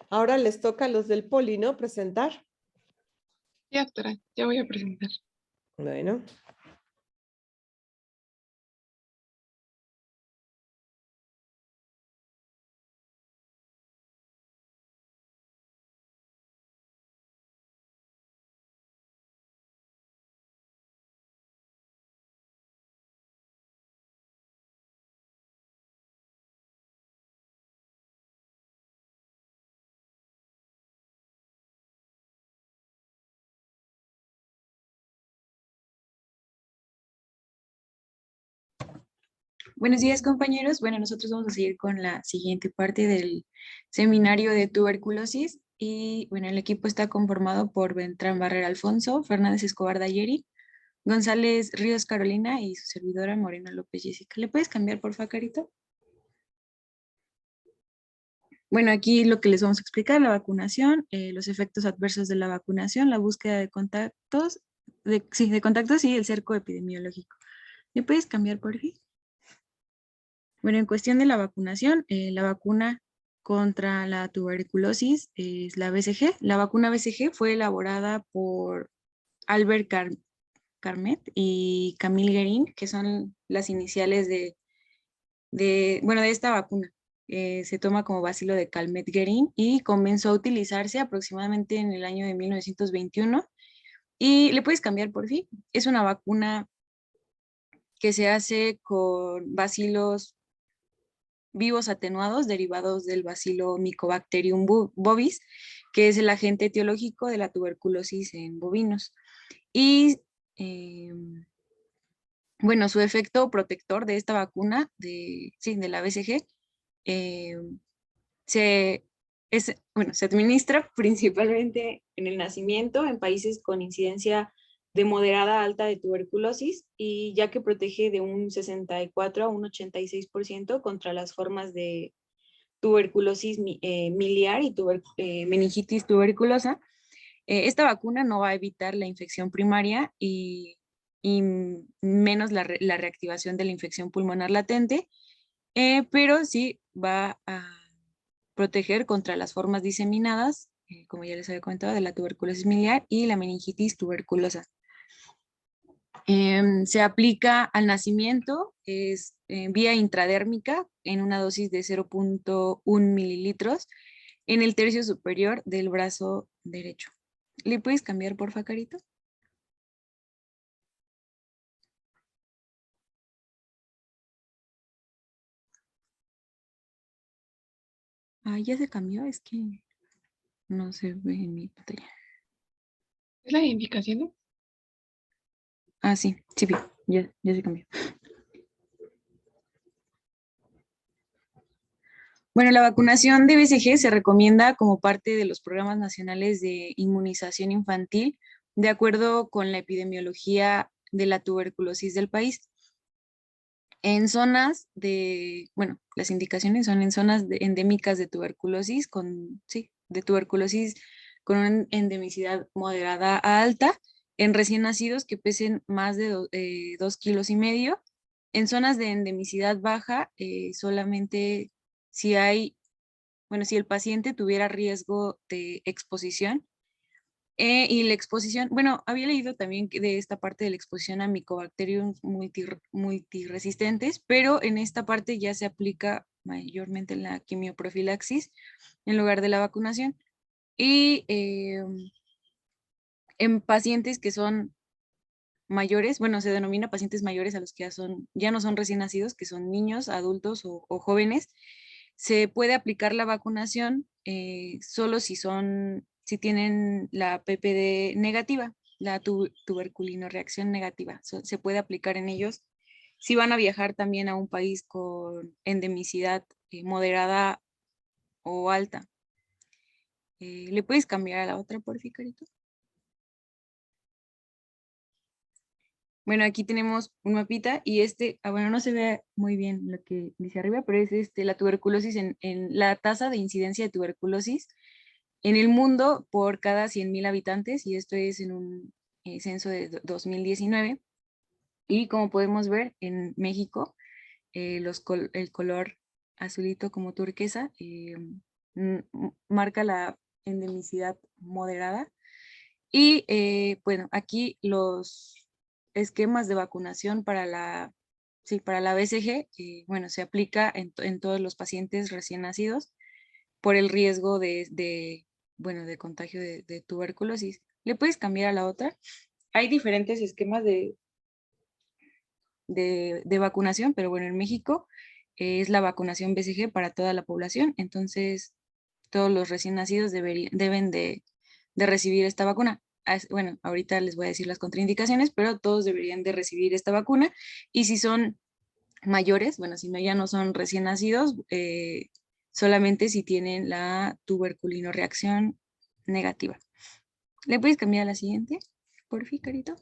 Ahora les toca a los del poli, ¿no?, presentar. Ya, doctora, ya voy a presentar. Bueno. Buenos días, compañeros. Bueno, nosotros vamos a seguir con la siguiente parte del seminario de tuberculosis y bueno, el equipo está conformado por Beltrán Barrera Alfonso, Fernández Escobar Dayeri, González Ríos Carolina y su servidora Moreno López Jessica. ¿Le puedes cambiar, por favor, Carito? Bueno, aquí lo que les vamos a explicar, la vacunación, los efectos adversos de la vacunación, la búsqueda de contactos, de contactos y el cerco epidemiológico. ¿Le puedes cambiar, por favor? Bueno, en cuestión de la vacunación, la vacuna contra la tuberculosis es la BCG. La vacuna BCG fue elaborada por Albert Carmet y Camille Guerin, que son las iniciales de esta vacuna. Se toma como bacilo de Calmet-Guerin y comenzó a utilizarse aproximadamente en el año de 1921. Y le puedes cambiar, por fin. Es una vacuna que se hace con bacilos vivos atenuados derivados del bacilo Mycobacterium bovis, que es el agente etiológico de la tuberculosis en bovinos. Y bueno, su efecto protector de esta vacuna, de la BCG, se administra principalmente en el nacimiento en países con incidencia de moderada a alta de tuberculosis, y ya que protege de un 64 a un 86% contra las formas de tuberculosis miliar y meningitis tuberculosa. Esta vacuna no va a evitar la infección primaria y menos la reactivación de la infección pulmonar latente, pero sí va a proteger contra las formas diseminadas, como ya les había comentado, de la tuberculosis miliar y la meningitis tuberculosa. Se aplica al nacimiento, es vía intradérmica en una dosis de 0.1 mililitros, en el tercio superior del brazo derecho. ¿Le puedes cambiar, porfa, Carito? Ah, ya se cambió, es que no se ve en mi pantalla. ¿Es la indicación, no? Ah, sí, sí, ya se cambió. Bueno, la vacunación de BCG se recomienda como parte de los programas nacionales de inmunización infantil, de acuerdo con la epidemiología de la tuberculosis del país. En zonas de, bueno, las indicaciones son en zonas endémicas de tuberculosis con una endemicidad moderada a alta, en recién nacidos que pesen más de 2,5 kilos. En zonas de endemicidad baja, solamente si hay, bueno, si el paciente tuviera riesgo de exposición. Y la exposición, bueno, había leído también de esta parte de la exposición a Mycobacterium multiresistentes, pero en esta parte ya se aplica mayormente la quimioprofilaxis en lugar de la vacunación. Y en pacientes que son mayores, bueno, se denomina pacientes mayores a los que ya no son recién nacidos, que son niños, adultos o jóvenes, se puede aplicar la vacunación solo si tienen la PPD negativa, la tuberculino reacción negativa. Se puede aplicar en ellos si van a viajar también a un país con endemicidad moderada o alta. ¿Le puedes cambiar a la otra, por favor, Carito? Bueno, aquí tenemos un mapita y bueno, no se ve muy bien lo que dice arriba, pero es la tuberculosis en la tasa de incidencia de tuberculosis en el mundo por cada 100,000 habitantes, y esto es en un censo de 2019. Y como podemos ver, en México, el color azulito como turquesa marca la endemicidad moderada. Y bueno, aquí los esquemas de vacunación para la BCG, bueno, se aplica en todos los pacientes recién nacidos por el riesgo bueno, de contagio de tuberculosis. ¿Le puedes cambiar a la otra? Hay diferentes esquemas de vacunación, pero bueno, en México es la vacunación BCG para toda la población, entonces todos los recién nacidos deben de recibir esta vacuna. Bueno, ahorita les voy a decir las contraindicaciones, pero todos deberían de recibir esta vacuna, y si son mayores, bueno, si no, ya no son recién nacidos, solamente si tienen la tuberculino reacción negativa. ¿Le puedes cambiar a la siguiente, por fin, Carito?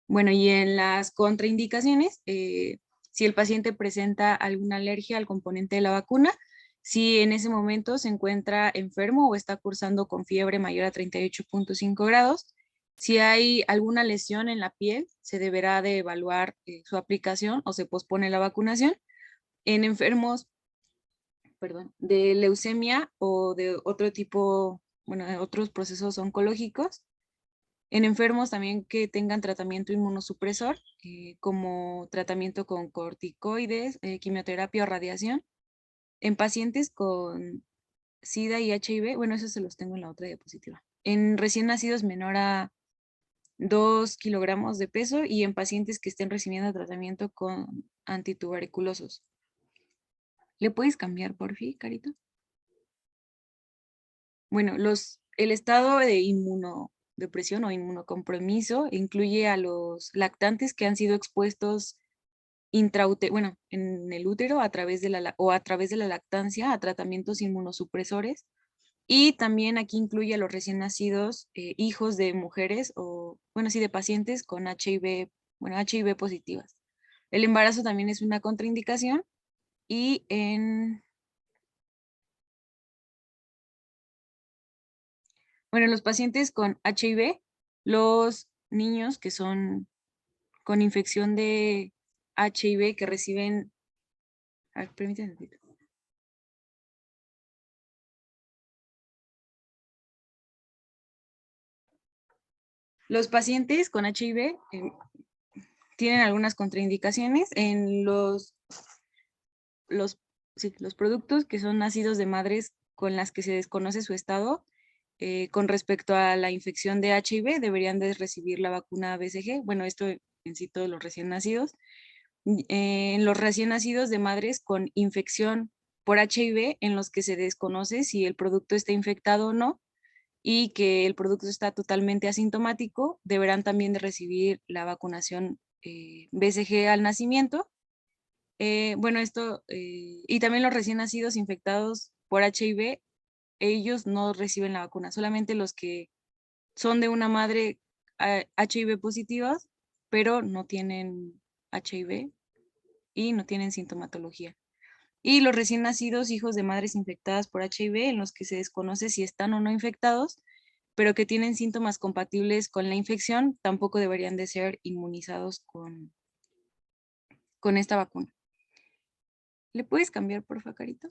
Bueno, y en las contraindicaciones, si el paciente presenta alguna alergia al componente de la vacuna, si en ese momento se encuentra enfermo o está cursando con fiebre mayor a 38.5 grados, si hay alguna lesión en la piel, se deberá de evaluar su aplicación o se pospone la vacunación. En enfermos, de leucemia o de otro tipo, bueno, de otros procesos oncológicos, en enfermos también que tengan tratamiento inmunosupresor, como tratamiento con corticoides, quimioterapia o radiación. En pacientes con SIDA y HIV, bueno, eso se los tengo en la otra diapositiva. En recién nacidos menor a 2 kilogramos de peso y en pacientes que estén recibiendo tratamiento con antituberculosos. ¿Le puedes cambiar, por fin, Carito? Bueno, el estado de inmunodepresión o inmunocompromiso incluye a los lactantes que han sido expuestos en el útero a través de la lactancia a tratamientos inmunosupresores, y también aquí incluye a los recién nacidos, hijos de mujeres o, bueno, sí, de pacientes con HIV, bueno, HIV positivas. El embarazo también es una contraindicación, y bueno, los pacientes con HIV, los niños que son con infección de HIV que reciben, permítanme un poquito. Los pacientes con HIV tienen algunas contraindicaciones en los productos que son nacidos de madres con las que se desconoce su estado. Con respecto a la infección de HIV, deberían de recibir la vacuna BCG. Bueno, esto en sí todos los recién nacidos. En los recién nacidos de madres con infección por HIV, en los que se desconoce si el producto está infectado o no, y que el producto está totalmente asintomático, deberán también de recibir la vacunación BCG al nacimiento. Bueno, y también los recién nacidos infectados por HIV, ellos no reciben la vacuna, solamente los que son de una madre HIV positiva, pero no tienen HIV y no tienen sintomatología. Y los recién nacidos hijos de madres infectadas por HIV, en los que se desconoce si están o no infectados, pero que tienen síntomas compatibles con la infección, tampoco deberían de ser inmunizados con esta vacuna. ¿Le puedes cambiar, por favor, Carito?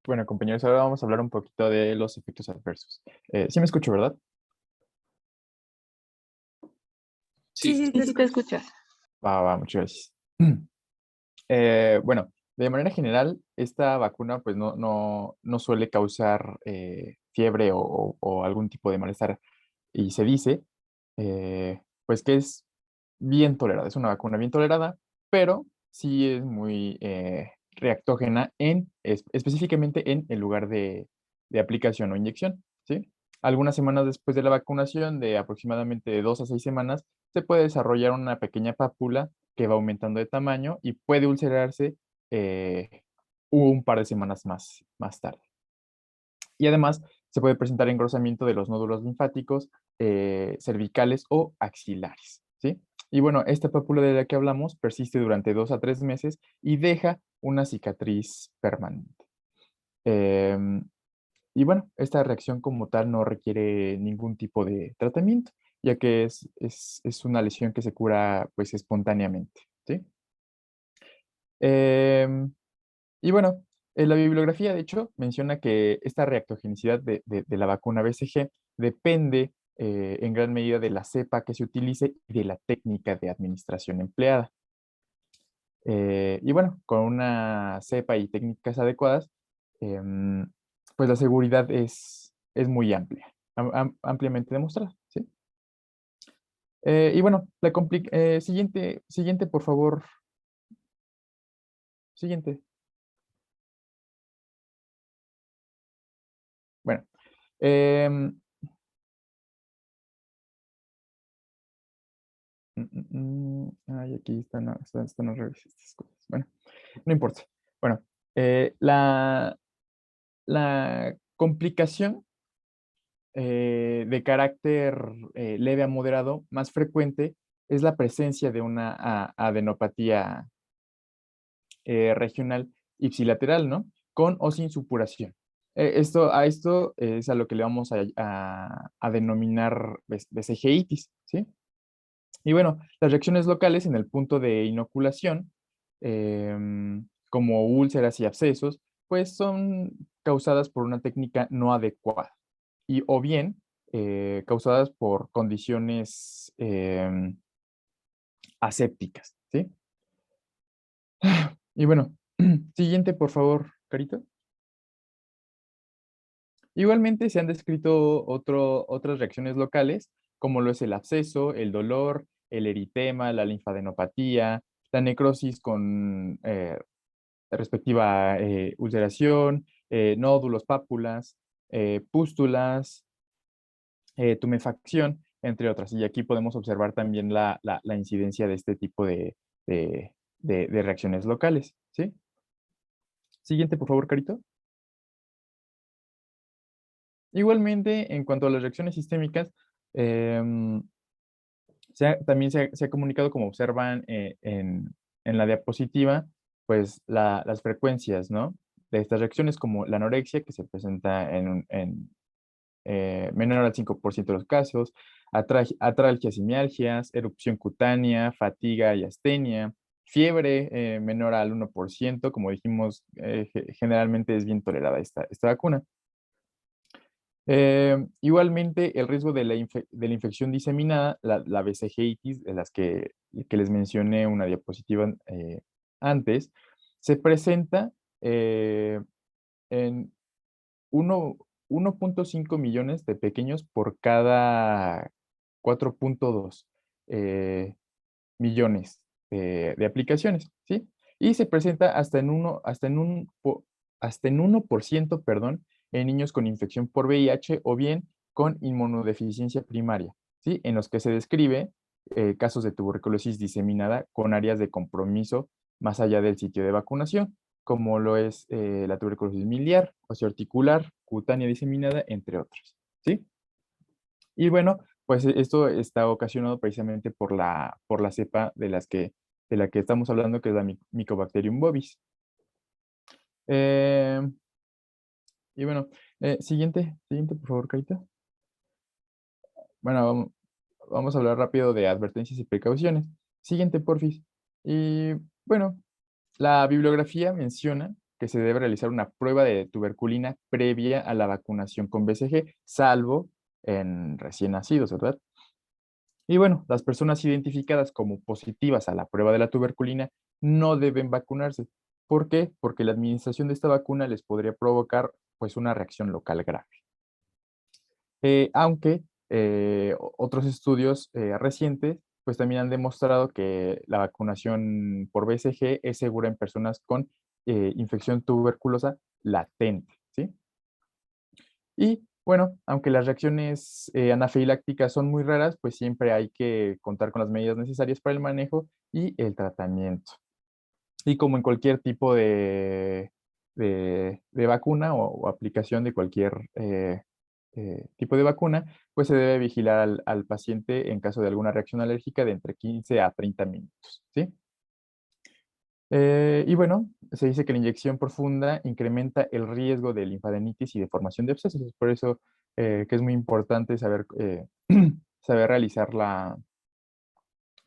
Bueno, compañeros, ahora vamos a hablar un poquito de los efectos adversos. Sí me escucho, ¿verdad? Sí, te escuchas. Va, muchas gracias. Bueno, de manera general, esta vacuna pues no suele causar fiebre o algún tipo de malestar. Y se dice pues que es bien tolerada, es una vacuna bien tolerada, pero sí es muy reactógena específicamente en el lugar de aplicación o inyección, ¿sí? Algunas semanas después de la vacunación, de aproximadamente 2 a 6 semanas, se puede desarrollar una pequeña pápula que va aumentando de tamaño y puede ulcerarse eh, un par de semanas más tarde. Y además se puede presentar engrosamiento de los nódulos linfáticos cervicales o axilares, ¿sí? Y bueno, esta pápula de la que hablamos persiste durante 2 a 3 meses y deja una cicatriz permanente. Y bueno, esta reacción como tal no requiere ningún tipo de tratamiento, ya que es una lesión que se cura pues espontáneamente, ¿sí? Y bueno, la bibliografía, de hecho, menciona que esta reactogenicidad de la vacuna BCG depende en gran medida de la cepa que se utilice y de la técnica de administración empleada. Y bueno, con una cepa y técnicas adecuadas, pues la seguridad es muy amplia, ampliamente demostrada, ¿sí? Y bueno, siguiente, por favor. Siguiente. Bueno, em, ay, aquí están al revés estas cosas. Bueno, no importa. Bueno, la complicación de carácter leve a moderado más frecuente es la presencia de una adenopatía regional ipsilateral, ¿no? Con o sin supuración. Esto es a lo que le vamos a denominar vesigitis, ¿sí? Y bueno, las reacciones locales en el punto de inoculación, como úlceras y abscesos, pues son causadas por una técnica no adecuada y o bien causadas por condiciones asépticas, ¿sí? Y bueno, siguiente, por favor, Carito. Igualmente se han descrito otras reacciones locales, como lo es el absceso, el dolor, el eritema, la linfadenopatía, la necrosis con respectiva ulceración, nódulos, pápulas, pústulas, tumefacción, entre otras. Y aquí podemos observar también la incidencia de este tipo de reacciones locales, ¿sí? Siguiente, por favor, Carito. Igualmente, en cuanto a las reacciones sistémicas, em, también se ha comunicado, como observan en la diapositiva, pues las frecuencias, ¿no? De estas reacciones, como la anorexia, que se presenta en menor al 5% de los casos, atralgias y mialgias, erupción cutánea, fatiga y astenia, fiebre menor al 1%, como dijimos, generalmente es bien tolerada esta vacuna. Igualmente, el riesgo de la infección diseminada, la BCG-itis, de las que que les mencioné una diapositiva antes, se presenta en 1.5 millones de pequeños por cada 4.2 millones de aplicaciones, ¿sí? Y se presenta hasta en 1%, perdón, en niños con infección por VIH o bien con inmunodeficiencia primaria, ¿sí? En los que se describe casos de tuberculosis diseminada con áreas de compromiso más allá del sitio de vacunación, como lo es la tuberculosis miliar, osteoarticular, cutánea diseminada, entre otros, ¿sí? Y bueno, pues esto está ocasionado precisamente por la cepa de la que estamos hablando, que es la Mycobacterium bovis. Eh, y bueno, siguiente, por favor, Carita. Bueno, vamos a hablar rápido de advertencias y precauciones. Siguiente, porfis. Y bueno, la bibliografía menciona que se debe realizar una prueba de tuberculina previa a la vacunación con BCG, salvo en recién nacidos, ¿verdad? Y bueno, las personas identificadas como positivas a la prueba de la tuberculina no deben vacunarse. ¿Por qué? Porque la administración de esta vacuna les podría provocar pues una reacción local grave. Aunque otros estudios recientes pues también han demostrado que la vacunación por BCG es segura en personas con infección tuberculosa latente, ¿sí? Y bueno, aunque las reacciones anafilácticas son muy raras, pues siempre hay que contar con las medidas necesarias para el manejo y el tratamiento. Y como en cualquier tipo de vacuna o aplicación de cualquier tipo de vacuna, pues se debe vigilar al paciente en caso de alguna reacción alérgica de entre 15 a 30 minutos, ¿sí? Y bueno, se dice que la inyección profunda incrementa el riesgo de linfadenitis y de formación de abscesos. Es por eso que es muy importante saber, saber realizar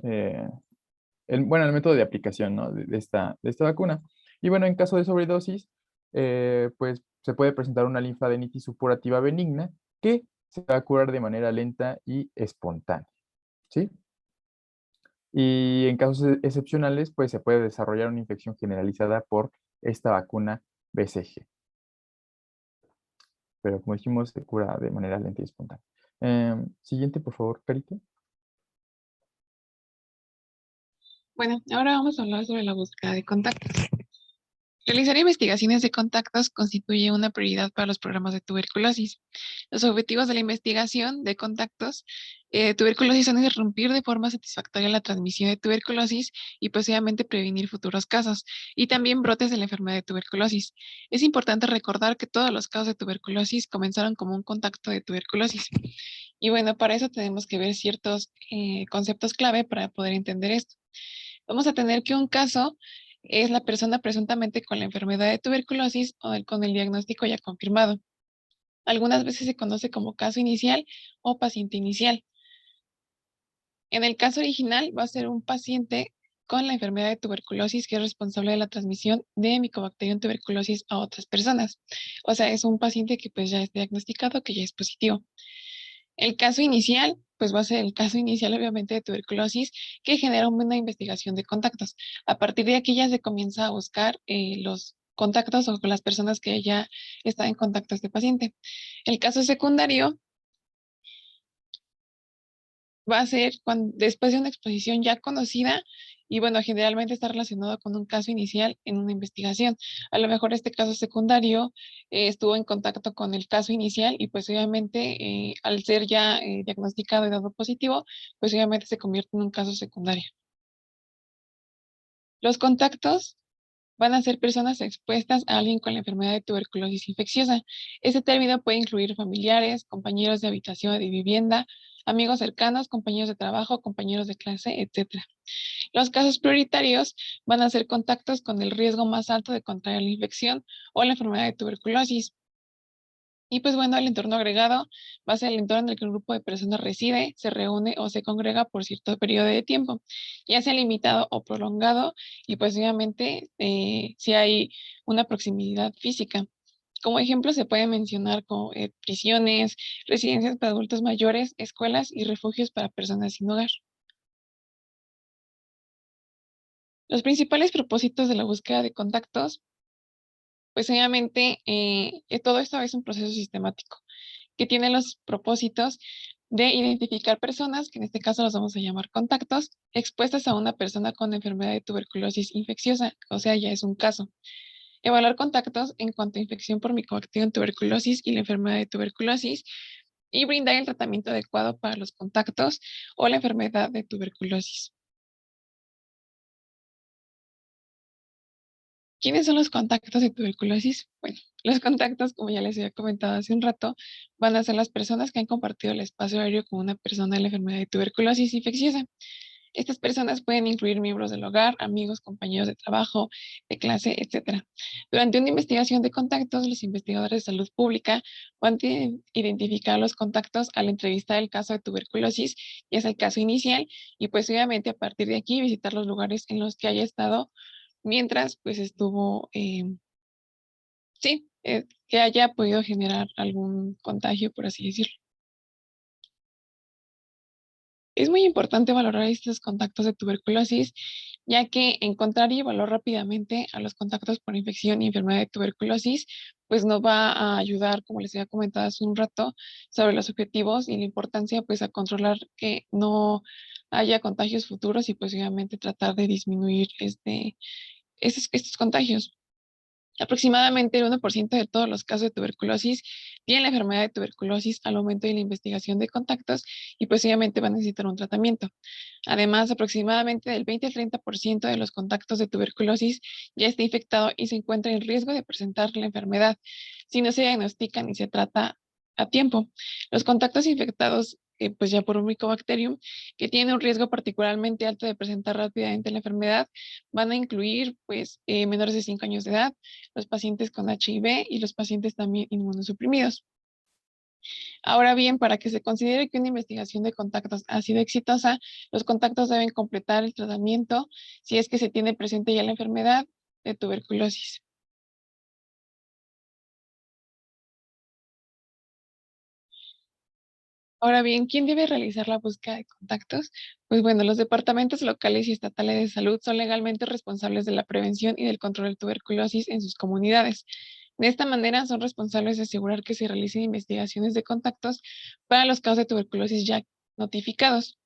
eh, el método de aplicación, ¿no? de esta vacuna. Y bueno, en caso de sobredosis, pues se puede presentar una linfadenitis supurativa benigna que se va a curar de manera lenta y espontánea, ¿sí? Y en casos excepcionales, pues se puede desarrollar una infección generalizada por esta vacuna BCG. Pero como dijimos, se cura de manera lenta y espontánea. Siguiente, por favor, Carita. Bueno, ahora vamos a hablar sobre la búsqueda de contactos. Realizar investigaciones de contactos constituye una prioridad para los programas de tuberculosis. Los objetivos de la investigación de contactos de tuberculosis son interrumpir de forma satisfactoria la transmisión de tuberculosis y posiblemente prevenir futuros casos y también brotes de la enfermedad de tuberculosis. Es importante recordar que todos los casos de tuberculosis comenzaron como un contacto de tuberculosis. Y bueno, para eso tenemos que ver ciertos conceptos clave para poder entender esto. Vamos a tener que un caso es la persona presuntamente con la enfermedad de tuberculosis o con el diagnóstico ya confirmado. Algunas veces se conoce como caso inicial o paciente inicial. En el caso original va a ser un paciente con la enfermedad de tuberculosis que es responsable de la transmisión de Mycobacterium tuberculosis a otras personas. O sea, es un paciente que pues ya es diagnosticado, que ya es positivo. El caso inicial, pues va a ser el caso inicial obviamente de tuberculosis que genera una investigación de contactos. A partir de aquí ya se comienza a buscar los contactos o con las personas que ya están en contacto con este paciente. El caso secundario va a ser después de una exposición ya conocida y bueno, generalmente está relacionado con un caso inicial en una investigación. A lo mejor este caso secundario estuvo en contacto con el caso inicial y pues obviamente al ser ya diagnosticado y dado positivo, pues obviamente se convierte en un caso secundario. Los contactos van a ser personas expuestas a alguien con la enfermedad de tuberculosis infecciosa. Este término puede incluir familiares, compañeros de habitación o de vivienda, amigos cercanos, compañeros de trabajo, compañeros de clase, etc. Los casos prioritarios van a ser contactos con el riesgo más alto de contraer la infección o la enfermedad de tuberculosis. Y pues bueno, el entorno agregado va a ser el entorno en el que un grupo de personas reside, se reúne o se congrega por cierto periodo de tiempo, ya sea limitado o prolongado, y pues obviamente si hay una proximidad física. Como ejemplo se puede mencionar como prisiones, residencias para adultos mayores, escuelas y refugios para personas sin hogar. Los principales propósitos de la búsqueda de contactos, pues obviamente todo esto es un proceso sistemático que tiene los propósitos de identificar personas, que en este caso los vamos a llamar contactos, expuestas a una persona con enfermedad de tuberculosis infecciosa, o sea, ya es un caso. Evaluar contactos en cuanto a infección por micoacción tuberculosis y la enfermedad de tuberculosis y brindar el tratamiento adecuado para los contactos o la enfermedad de tuberculosis. ¿Quiénes son los contactos de tuberculosis? Bueno, los contactos, como ya les había comentado hace un rato, van a ser las personas que han compartido el espacio aéreo con una persona de la enfermedad de tuberculosis infecciosa. Estas personas pueden incluir miembros del hogar, amigos, compañeros de trabajo, de clase, etc. Durante una investigación de contactos, los investigadores de salud pública van a identificar los contactos al entrevistar el caso de tuberculosis, y es el caso inicial, y pues obviamente a partir de aquí visitar los lugares en los que haya estado mientras pues estuvo, que haya podido generar algún contagio, por así decirlo. Es muy importante valorar estos contactos de tuberculosis, ya que encontrar y evaluar rápidamente a los contactos por infección y enfermedad de tuberculosis, pues nos va a ayudar, como les había comentado hace un rato, sobre los objetivos y la importancia, pues, a controlar que no haya contagios futuros y, pues, obviamente tratar de disminuir estos contagios. Aproximadamente el 1% de todos los casos de tuberculosis tienen la enfermedad de tuberculosis al momento de la investigación de contactos y pues obviamente van a necesitar un tratamiento. Además, aproximadamente del 20 al 30% de los contactos de tuberculosis ya está infectado y se encuentra en riesgo de presentar la enfermedad si no se diagnostica ni se trata a tiempo. Los contactos infectados pues ya por un Mycobacterium, que tiene un riesgo particularmente alto de presentar rápidamente la enfermedad, van a incluir pues menores de 5 años de edad, los pacientes con HIV y los pacientes también inmunosuprimidos. Ahora bien, para que se considere que una investigación de contactos ha sido exitosa, los contactos deben completar el tratamiento si es que se tiene presente ya la enfermedad de tuberculosis. Ahora bien, ¿quién debe realizar la búsqueda de contactos? Pues bueno, los departamentos locales y estatales de salud son legalmente responsables de la prevención y del control de tuberculosis en sus comunidades. De esta manera, son responsables de asegurar que se realicen investigaciones de contactos para los casos de tuberculosis ya notificados.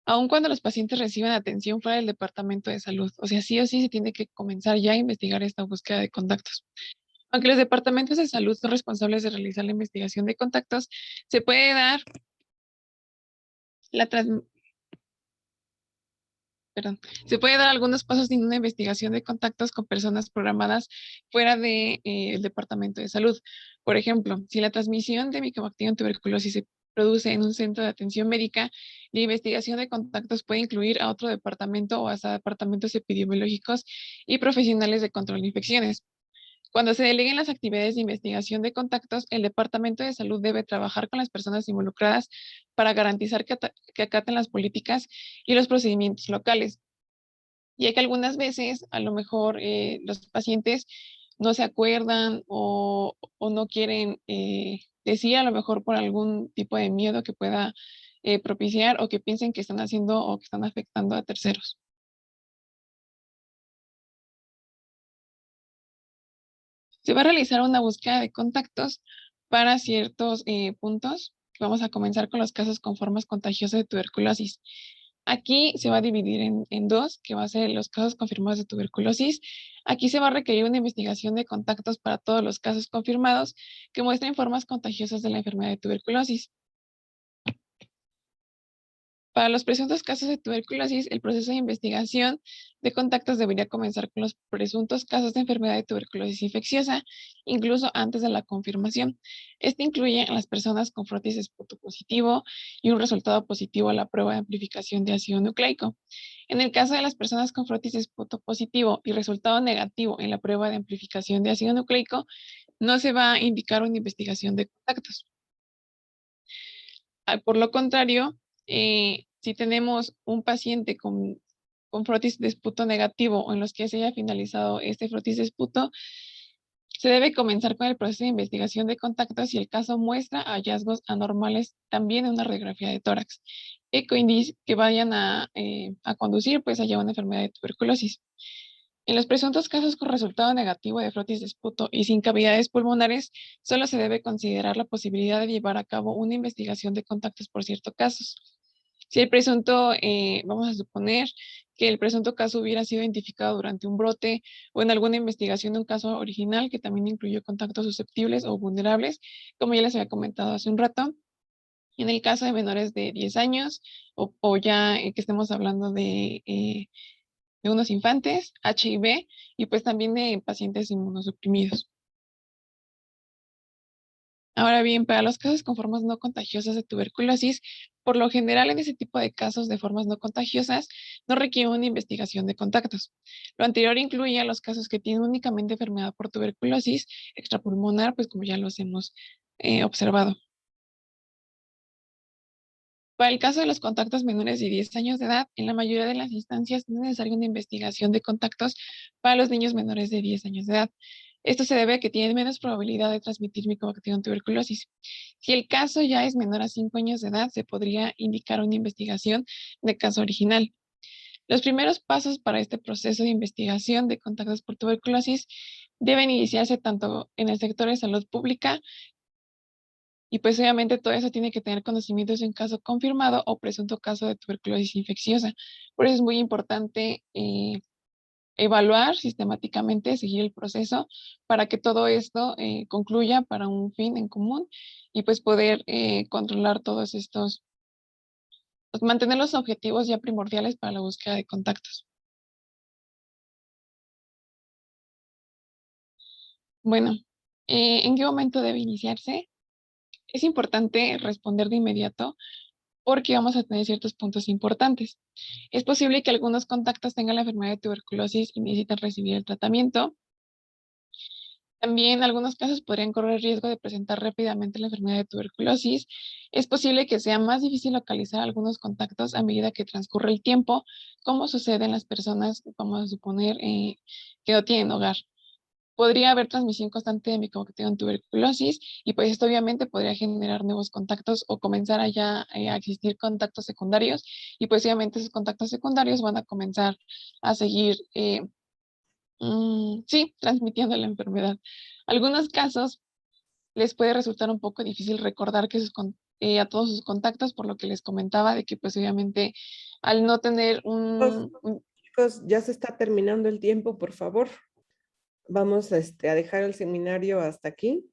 Aun cuando los pacientes reciban atención fuera del departamento de salud, o sea, sí o sí se tiene que comenzar ya a investigar esta búsqueda de contactos. Aunque los departamentos de salud son responsables de realizar la investigación de contactos, se puede dar la se puede dar algunos pasos en una investigación de contactos con personas programadas fuera de, el departamento de salud. Por ejemplo, si la transmisión de Mycobacterium tuberculosis se produce en un centro de atención médica, la investigación de contactos puede incluir a otro departamento o hasta departamentos epidemiológicos y profesionales de control de infecciones. Cuando se deleguen las actividades de investigación de contactos, el Departamento de Salud debe trabajar con las personas involucradas para garantizar que acaten las políticas y los procedimientos locales, ya que algunas veces a lo mejor los pacientes no se acuerdan o no quieren decir, a lo mejor por algún tipo de miedo que pueda propiciar o que piensen que están haciendo o que están afectando a terceros. Se va a realizar una búsqueda de contactos para ciertos puntos. Vamos a comenzar con los casos con formas contagiosas de tuberculosis. Aquí se va a dividir en dos, que va a ser los casos confirmados de tuberculosis. Aquí se va a requerir una investigación de contactos para todos los casos confirmados que muestren formas contagiosas de la enfermedad de tuberculosis. Para los presuntos casos de tuberculosis, el proceso de investigación de contactos debería comenzar con los presuntos casos de enfermedad de tuberculosis infecciosa, incluso antes de la confirmación. Este incluye a las personas con frotis esputo positivo y un resultado positivo a la prueba de amplificación de ácido nucleico. En el caso de las personas con frotis esputo positivo y resultado negativo en la prueba de amplificación de ácido nucleico, no se va a indicar una investigación de contactos. Por lo contrario, si tenemos un paciente con frotis de esputo negativo o en los que se haya finalizado este frotis de esputo, Se debe comenzar con el proceso de investigación de contactos si el caso muestra hallazgos anormales también en una radiografía de tórax, que vayan a conducir pues allá una enfermedad de tuberculosis. En los presuntos casos con resultado negativo de frotis de esputo y sin cavidades pulmonares, solo se debe considerar la posibilidad de llevar a cabo una investigación de contactos por ciertos casos. Si el presunto, vamos a suponer que el presunto caso hubiera sido identificado durante un brote o en alguna investigación de un caso original que también incluyó contactos susceptibles o vulnerables, como ya les había comentado hace un rato. En el caso de menores de 10 años o ya que estemos hablando de unos infantes, HIV y pues también de pacientes inmunosuprimidos. Ahora bien, para los casos con formas no contagiosas de tuberculosis, por lo general en ese tipo de casos de formas no contagiosas no requiere una investigación de contactos. Lo anterior incluye a los casos que tienen únicamente enfermedad por tuberculosis extrapulmonar, pues como ya los hemos observado. Para el caso de los contactos menores de 10 años de edad, en la mayoría de las instancias no es necesaria una investigación de contactos para los niños menores de 10 años de edad. Esto se debe a que tienen menos probabilidad de transmitir micobacterium tuberculosis. Si el caso ya es menor a 5 años de edad, se podría indicar una investigación de caso original. Los primeros pasos para este proceso de investigación de contactos por tuberculosis deben iniciarse tanto en el sector de salud pública y pues obviamente todo eso tiene que tener conocimientos de un caso confirmado o presunto caso de tuberculosis infecciosa. Por eso es muy importante evaluar sistemáticamente, seguir el proceso para que todo esto concluya para un fin en común y pues poder controlar todos estos, pues, mantener los objetivos ya primordiales para la búsqueda de contactos. Bueno, ¿en qué momento debe iniciarse? Es importante responder de inmediato porque vamos a tener ciertos puntos importantes. Es posible que algunos contactos tengan la enfermedad de tuberculosis y necesiten recibir el tratamiento. También en algunos casos podrían correr el riesgo de presentar rápidamente la enfermedad de tuberculosis. Es posible que sea más difícil localizar algunos contactos a medida que transcurre el tiempo, como sucede en las personas, vamos a suponer, que no tienen hogar. Podría haber transmisión constante de micobacterium tuberculosis y pues esto obviamente podría generar nuevos contactos o comenzar allá a existir contactos secundarios y pues obviamente esos contactos secundarios van a comenzar a seguir, sí, transmitiendo la enfermedad. Algunos casos les puede resultar un poco difícil recordar que a todos sus contactos, por lo que les comentaba de que pues obviamente al no tener Chicos, ya se está terminando el tiempo, por favor. Vamos a dejar el seminario hasta aquí.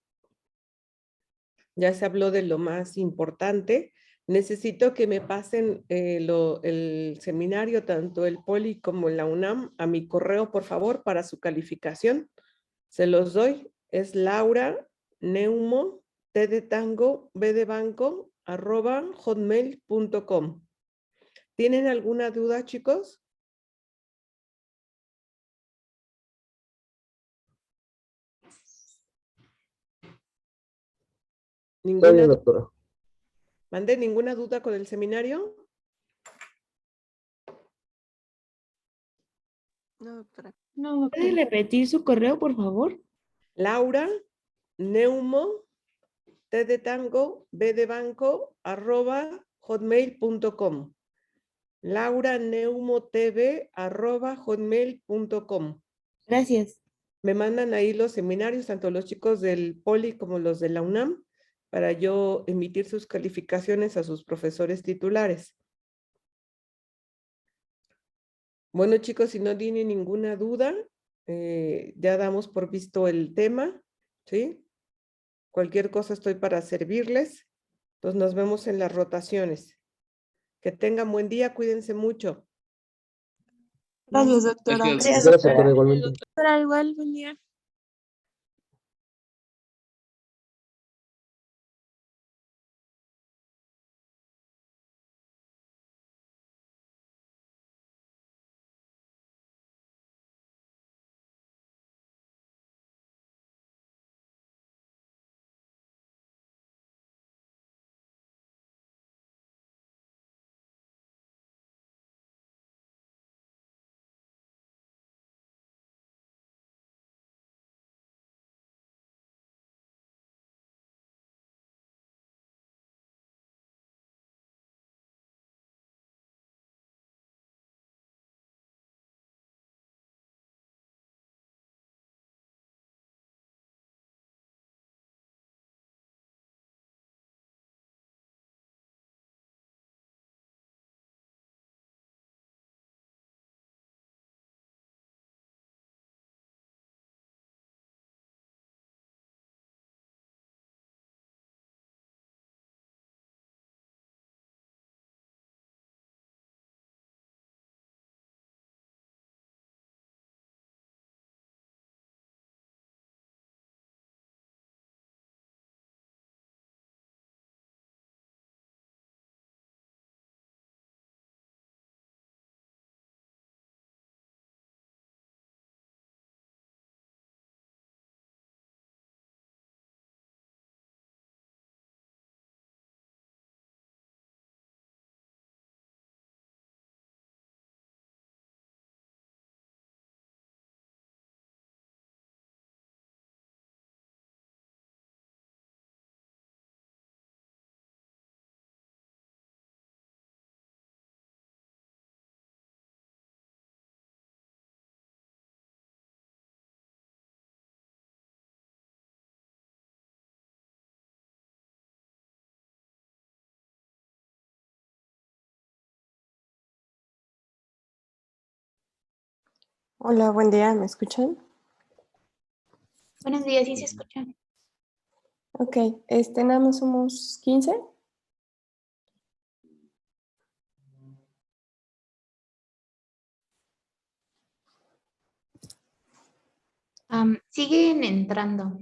Ya se habló de lo más importante. Necesito que me pasen el seminario, tanto el Poli como la UNAM, a mi correo, por favor, para su calificación. Se los doy. Es Laura Neumo, T de tango, B de banco, @hotmail.com. ¿Tienen alguna duda, chicos? ¿Ninguna, doctora. ¿Mandé ninguna duda con el seminario? No, doctora. No, ¿puede repetir su correo, por favor? Laura Neumo, T de tango, B de banco, @hotmail.com. lauraneumotv@hotmail.com. Gracias. Me mandan ahí los seminarios, tanto los chicos del Poli como los de la UNAM, para yo emitir sus calificaciones a sus profesores titulares. Bueno, chicos, si no tienen ninguna duda, ya damos por visto el tema, ¿sí? Cualquier cosa estoy para servirles. Entonces nos vemos en las rotaciones. Que tengan buen día, cuídense mucho. Gracias, doctora. Gracias, doctora, igualmente. Doctora, igual, buen día. Hola, buen día, ¿me escuchan? Buenos días, ¿sí se escuchan? Ok, nada más somos 15. Siguen entrando.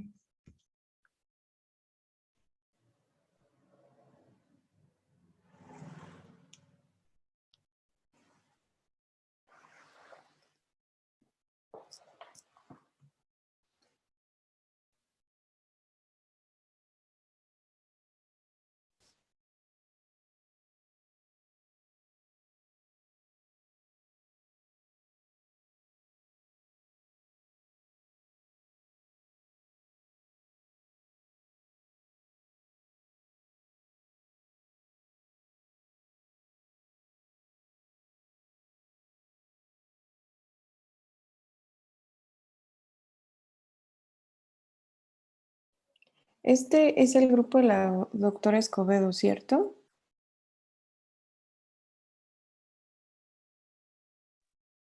Este es el grupo de la doctora Escobedo, ¿cierto?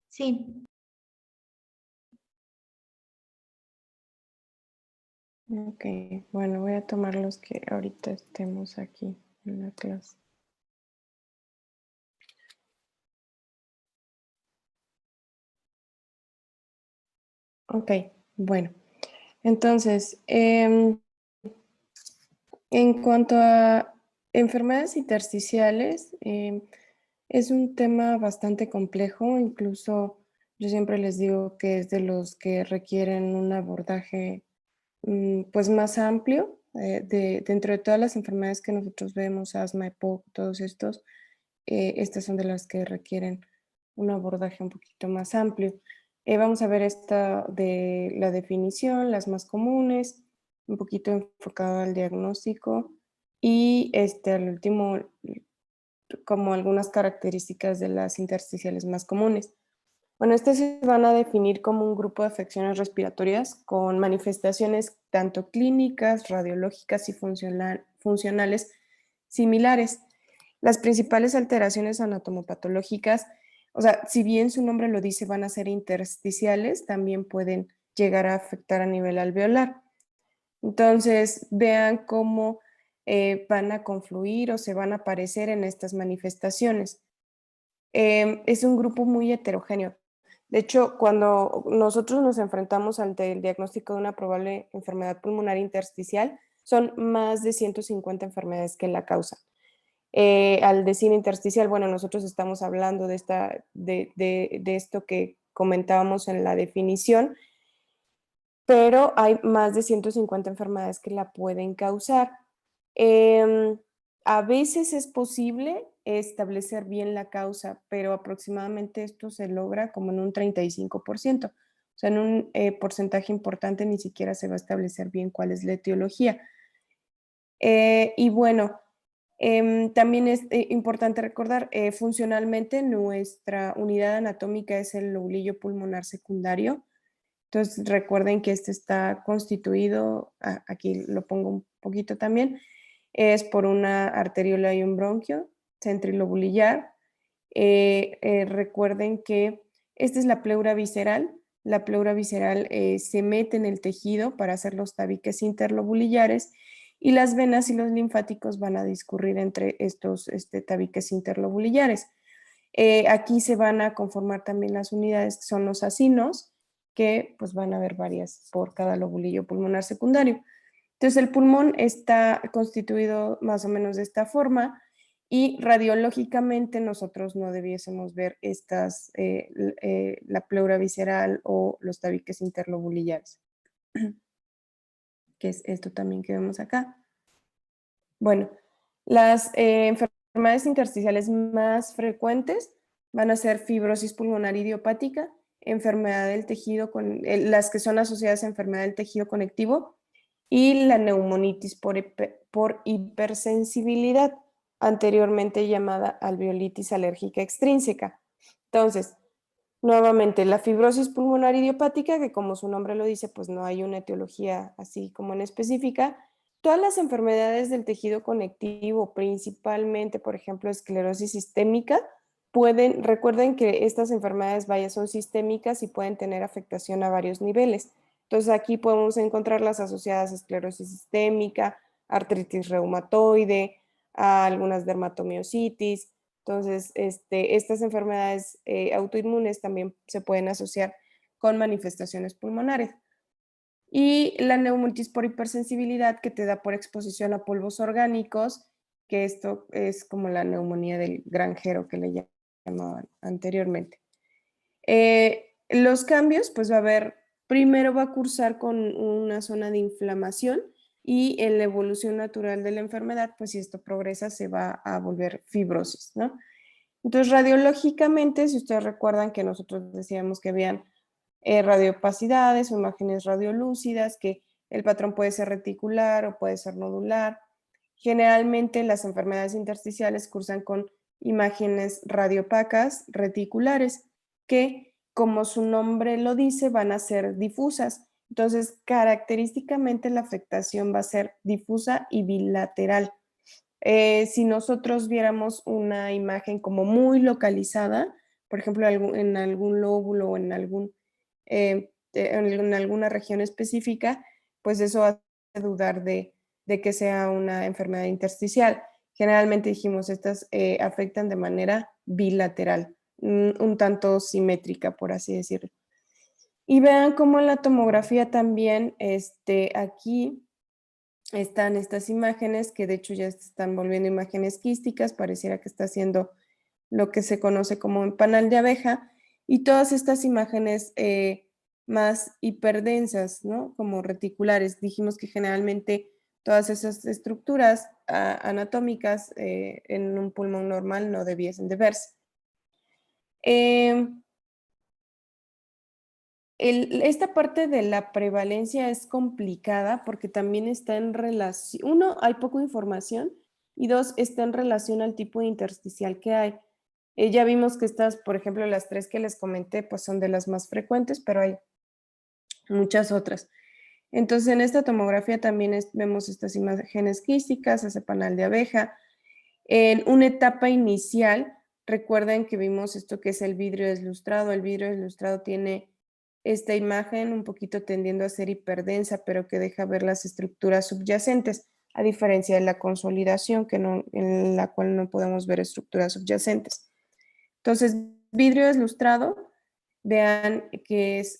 Sí. Ok, bueno, voy a tomar los que ahorita estemos aquí en la clase. Ok, bueno, entonces, en cuanto a enfermedades intersticiales, es un tema bastante complejo, incluso yo siempre les digo que es de los que requieren un abordaje pues más amplio. Dentro de todas las enfermedades que nosotros vemos, asma, EPOC, todos estos, estas son de las que requieren un abordaje un poquito más amplio. Vamos a ver esta de la definición, las más comunes, un poquito enfocado al diagnóstico y al último, como algunas características de las intersticiales más comunes. Bueno, se van a definir como un grupo de afecciones respiratorias con manifestaciones tanto clínicas, radiológicas y funcionales similares. Las principales alteraciones anatomopatológicas, o sea, si bien su nombre lo dice, van a ser intersticiales, también pueden llegar a afectar a nivel alveolar. Entonces, vean cómo van a confluir o se van a aparecer en estas manifestaciones. Es un grupo muy heterogéneo. De hecho, cuando nosotros nos enfrentamos ante el diagnóstico de una probable enfermedad pulmonar intersticial, son más de 150 enfermedades que la causan. Al decir intersticial, bueno, nosotros estamos hablando de esto que comentábamos en la definición, pero hay más de 150 enfermedades que la pueden causar. A veces es posible establecer bien la causa, pero aproximadamente esto se logra como en un 35%. O sea, en un porcentaje importante ni siquiera se va a establecer bien cuál es la etiología. Y bueno, también es importante recordar, funcionalmente nuestra unidad anatómica es el lobulillo pulmonar secundario. Entonces recuerden que este está constituido, aquí lo pongo un poquito también, es por una arteriola y un bronquio centrilobulillar. Recuerden que esta es la pleura visceral. La pleura visceral se mete en el tejido para hacer los tabiques interlobulillares y las venas y los linfáticos van a discurrir entre estos tabiques interlobulillares. Aquí se van a conformar también las unidades que son los acinos, que pues van a haber varias por cada lobulillo pulmonar secundario. Entonces el pulmón está constituido más o menos de esta forma y radiológicamente nosotros no debiésemos ver la pleura visceral o los tabiques interlobulillares, que es esto también que vemos acá. Bueno, las enfermedades intersticiales más frecuentes van a ser fibrosis pulmonar idiopática, enfermedad del tejido, las que son asociadas a enfermedad del tejido conectivo, y la neumonitis por hipersensibilidad, anteriormente llamada alveolitis alérgica extrínseca. Entonces, nuevamente, la fibrosis pulmonar idiopática, que como su nombre lo dice, pues no hay una etiología así como en específica. Todas las enfermedades del tejido conectivo, principalmente, por ejemplo, esclerosis sistémica, recuerden que estas enfermedades, vaya, son sistémicas y pueden tener afectación a varios niveles. Entonces aquí podemos encontrar las asociadas a esclerosis sistémica, artritis reumatoide, a algunas dermatomiositis. Entonces, estas enfermedades autoinmunes también se pueden asociar con manifestaciones pulmonares. Y la neumonitis por hipersensibilidad, que te da por exposición a polvos orgánicos, que esto es como la neumonía del granjero que le llamaban anteriormente. Los cambios, pues va a haber, primero va a cursar con una zona de inflamación y en la evolución natural de la enfermedad, pues si esto progresa se va a volver fibrosis, ¿no? Entonces, radiológicamente, si ustedes recuerdan que nosotros decíamos que habían radiopacidades o imágenes radiolúcidas, que el patrón puede ser reticular o puede ser nodular. Generalmente las enfermedades intersticiales cursan con imágenes radiopacas reticulares, que como su nombre lo dice, van a ser difusas. Entonces, característicamente la afectación va a ser difusa y bilateral. Si nosotros viéramos una imagen como muy localizada, por ejemplo, en algún lóbulo o en alguna región específica, pues eso hace dudar de que sea una enfermedad intersticial. Generalmente dijimos, estas afectan de manera bilateral, un tanto simétrica, por así decirlo. Y vean cómo en la tomografía también, aquí están estas imágenes que de hecho ya se están volviendo imágenes quísticas, pareciera que está haciendo lo que se conoce como un panal de abeja, y todas estas imágenes más hiperdensas, ¿no? Como reticulares. Dijimos que generalmente todas esas estructuras anatómicas en un pulmón normal no debiesen de verse. Esta parte de la prevalencia es complicada porque también está en relación, uno, hay poca información, y dos, está en relación al tipo de intersticial que hay. Ya vimos que estas, por ejemplo, las 3 que les comenté, pues son de las más frecuentes, pero hay muchas otras. Entonces, en esta tomografía también vemos estas imágenes quísticas, ese panal de abeja. En una etapa inicial, recuerden que vimos esto que es el vidrio deslustrado. El vidrio deslustrado tiene esta imagen un poquito tendiendo a ser hiperdensa, pero que deja ver las estructuras subyacentes, a diferencia de la consolidación, en la cual no podemos ver estructuras subyacentes. Entonces, vidrio deslustrado, vean que es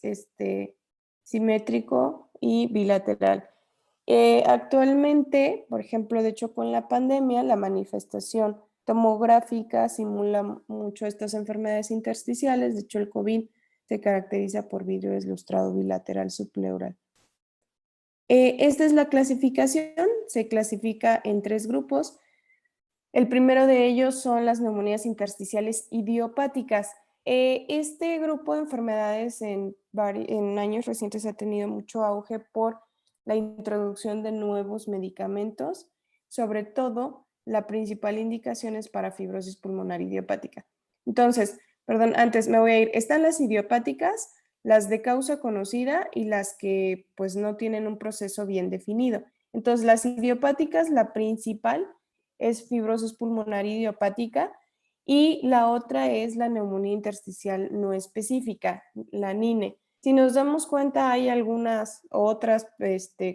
simétrico y bilateral. Actualmente, por ejemplo, de hecho con la pandemia, la manifestación tomográfica simula mucho estas enfermedades intersticiales. De hecho, el COVID se caracteriza por vidrio deslustrado bilateral subpleural. Esta es la clasificación. Se clasifica en 3 grupos. El primero de ellos son las neumonías intersticiales idiopáticas. Este grupo de enfermedades en años recientes ha tenido mucho auge por la introducción de nuevos medicamentos. Sobre todo, la principal indicación es para fibrosis pulmonar idiopática. Entonces, perdón, antes me voy a ir. Están las idiopáticas, las de causa conocida y las que pues no tienen un proceso bien definido. Entonces, las idiopáticas, la principal es fibrosis pulmonar idiopática, y la otra es la neumonía intersticial no específica, la NINE. Si nos damos cuenta, hay algunas otras,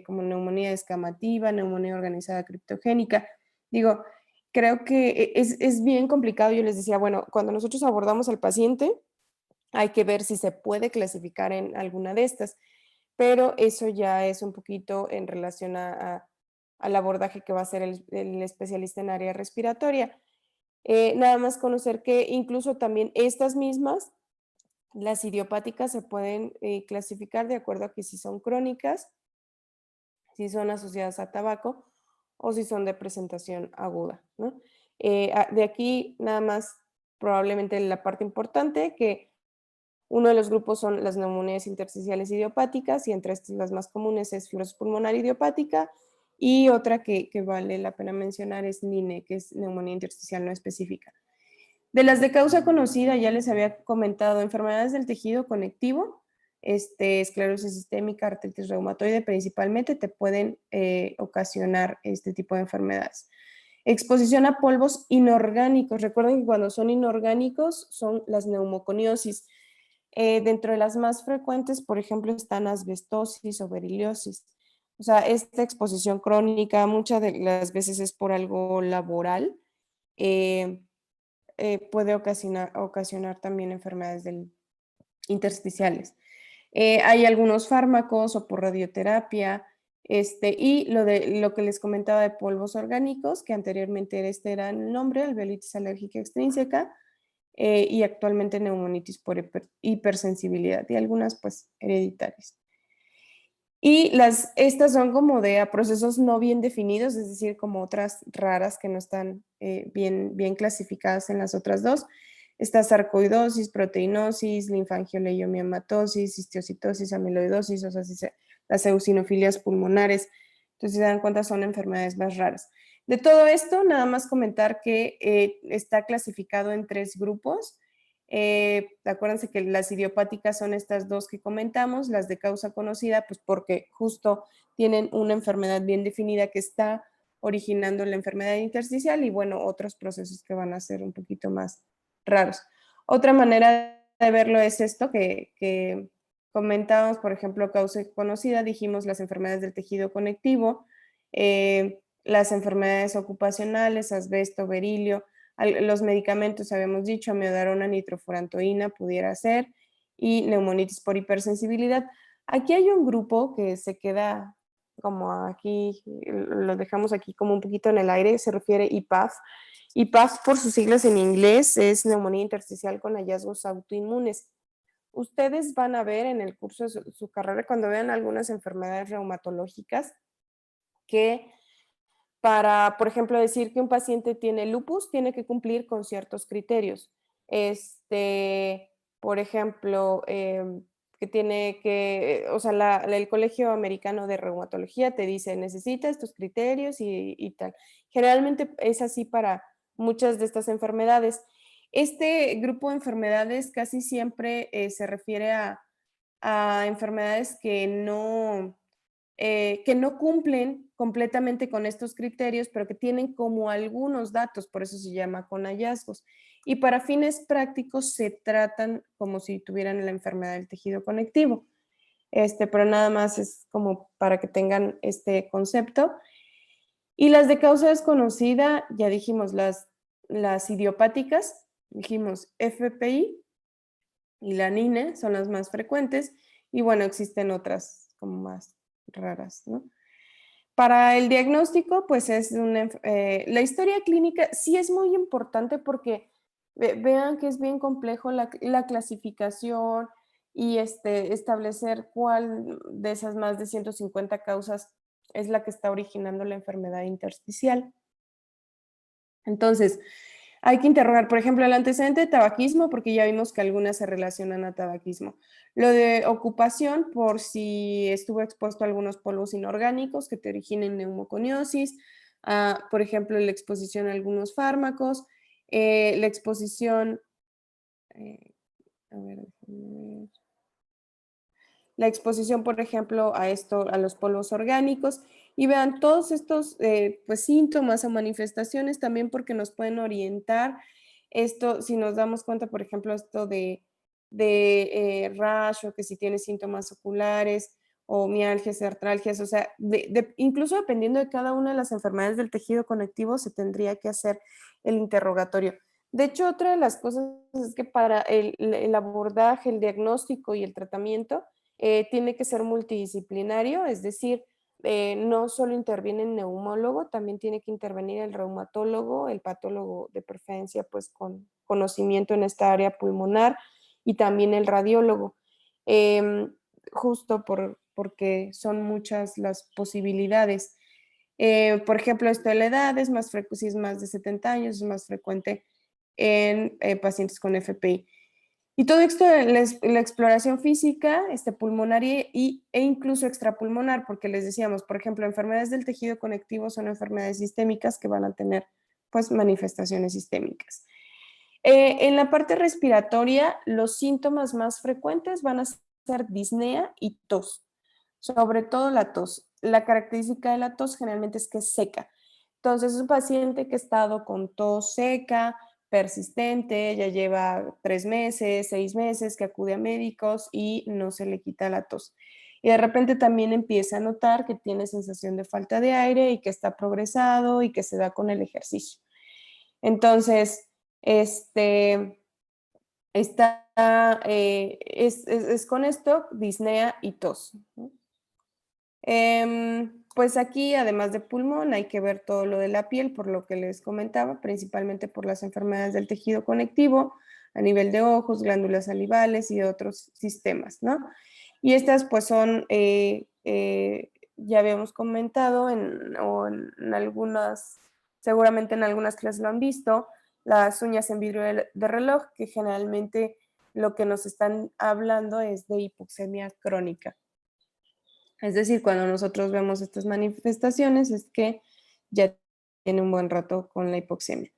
como neumonía escamativa, neumonía organizada criptogénica. Digo, creo que es bien complicado. Yo les decía, bueno, cuando nosotros abordamos al paciente, hay que ver si se puede clasificar en alguna de estas, pero eso ya es un poquito en relación al abordaje que va a hacer el especialista en área respiratoria. Nada más conocer que incluso también estas mismas, las idiopáticas, se pueden clasificar de acuerdo a que si son crónicas, si son asociadas a tabaco o si son de presentación aguda, ¿no? De aquí nada más probablemente la parte importante, que uno de los grupos son las neumonías intersticiales idiopáticas, y entre estas las más comunes es fibrosis pulmonar idiopática, y otra que vale la pena mencionar es NINE, que es neumonía intersticial no específica. De las de causa conocida, ya les había comentado, enfermedades del tejido conectivo, esclerosis sistémica, artritis reumatoide principalmente, te pueden ocasionar este tipo de enfermedades. Exposición a polvos inorgánicos. Recuerden que cuando son inorgánicos son las neumoconiosis. Dentro de las más frecuentes, por ejemplo, están asbestosis o beriliosis. O sea, esta exposición crónica muchas de las veces es por algo laboral. Puede ocasionar también enfermedades intersticiales. Hay algunos fármacos o por radioterapia, y lo que les comentaba de polvos orgánicos, que anteriormente este era el nombre, alveolitis alérgica extrínseca, y actualmente neumonitis por hipersensibilidad y algunas pues hereditarias. Y estas son como a procesos no bien definidos, es decir, como otras raras que no están bien clasificadas en las otras dos. Está sarcoidosis, proteinosis, linfangioleiomyomatosis, histiocitosis, amiloidosis, o sea, las eosinofilias pulmonares. Entonces, si se dan cuenta, son enfermedades más raras. De todo esto, nada más comentar que está clasificado en 3 grupos. Acuérdense que las idiopáticas son estas 2 que comentamos, las de causa conocida, pues porque justo tienen una enfermedad bien definida que está originando la enfermedad intersticial y bueno, otros procesos que van a ser un poquito más raros. Otra manera de verlo es esto que comentábamos, por ejemplo, causa conocida, dijimos las enfermedades del tejido conectivo, las enfermedades ocupacionales, asbesto, berilio, los medicamentos, habíamos dicho, amiodarona, nitrofurantoína pudiera ser, y neumonitis por hipersensibilidad. Aquí hay un grupo que se queda como aquí, lo dejamos aquí como un poquito en el aire, se refiere IPAF. IPAF, por sus siglas en inglés, es neumonía intersticial con hallazgos autoinmunes. Ustedes van a ver en el curso de su carrera, cuando vean algunas enfermedades reumatológicas, que para, por ejemplo, decir que un paciente tiene lupus, tiene que cumplir con ciertos criterios. Por ejemplo, que tiene que, o sea, el Colegio Americano de Reumatología te dice, necesita estos criterios y tal. Generalmente es así para muchas de estas enfermedades. Este grupo de enfermedades casi siempre se refiere a enfermedades que no cumplen completamente con estos criterios, pero que tienen como algunos datos, por eso se llama con hallazgos. Y para fines prácticos se tratan como si tuvieran la enfermedad del tejido conectivo. Pero nada más es como para que tengan este concepto. Y las de causa desconocida, ya dijimos, las idiopáticas, dijimos FPI y la NINE son las más frecuentes, y bueno, existen otras como más raras, ¿no? Para el diagnóstico, pues es la historia clínica sí es muy importante porque vean que es bien complejo la clasificación y establecer cuál de esas más de 150 causas es la que está originando la enfermedad intersticial. Entonces, hay que interrogar, por ejemplo, el antecedente de tabaquismo, porque ya vimos que algunas se relacionan a tabaquismo. Lo de ocupación, por si estuvo expuesto a algunos polvos inorgánicos que te originen neumoconiosis, por ejemplo, la exposición a algunos fármacos, la exposición, la exposición, por ejemplo, a los polvos orgánicos, y vean todos estos pues, síntomas o manifestaciones también porque nos pueden orientar esto, si nos damos cuenta, por ejemplo, esto de rash, o que si tiene síntomas oculares o mialgias, artralgias, o sea, incluso dependiendo de cada una de las enfermedades del tejido conectivo se tendría que hacer el interrogatorio. De hecho, otra de las cosas es que para el abordaje, el diagnóstico y el tratamiento tiene que ser multidisciplinario, es decir, no solo interviene el neumólogo, también tiene que intervenir el reumatólogo, el patólogo de preferencia pues con conocimiento en esta área pulmonar, y también el radiólogo, justo porque son muchas las posibilidades. Por ejemplo, esto de la edad es más frecuente, si es más de 70 años, es más frecuente en pacientes con FPI. Y todo esto, la exploración física, pulmonar e incluso extrapulmonar, porque les decíamos, por ejemplo, enfermedades del tejido conectivo son enfermedades sistémicas que van a tener pues manifestaciones sistémicas. En la parte respiratoria, los síntomas más frecuentes van a ser disnea y tos, sobre todo la tos. La característica de la tos generalmente es que es seca. Entonces, es un paciente que ha estado con tos seca, persistente, ya lleva 3 meses, 6 meses que acude a médicos y no se le quita la tos. Y de repente también empieza a notar que tiene sensación de falta de aire y que está progresado y que se da con el ejercicio. Entonces, es con esto, disnea y tos, ¿no? Pues aquí, además de pulmón, hay que ver todo lo de la piel, por lo que les comentaba, principalmente por las enfermedades del tejido conectivo, a nivel de ojos, glándulas salivales y otros sistemas, ¿no? Y estas pues son, ya habíamos comentado en algunas, seguramente en algunas clases lo han visto, las uñas en vidrio de reloj, que generalmente lo que nos están hablando es de hipoxemia crónica. Es decir, cuando nosotros vemos estas manifestaciones es que ya tiene un buen rato con la hipoxemia.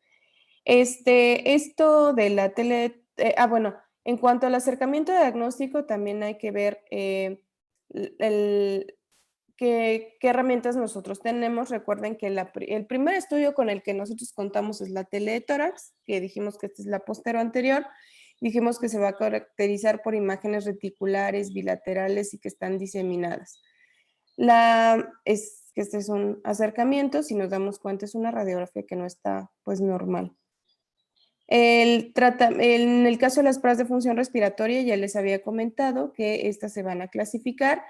Esto de la bueno, en cuanto al acercamiento diagnóstico, también hay que ver qué herramientas nosotros tenemos. Recuerden que el primer estudio con el que nosotros contamos es la tele de tórax, que dijimos que esta es la postero anterior. Dijimos que se va a caracterizar por imágenes reticulares, bilaterales y que están diseminadas. Este es un acercamiento, si nos damos cuenta es una radiografía que no está pues normal. En el caso de las pruebas de función respiratoria ya les había comentado que estas se van a clasificar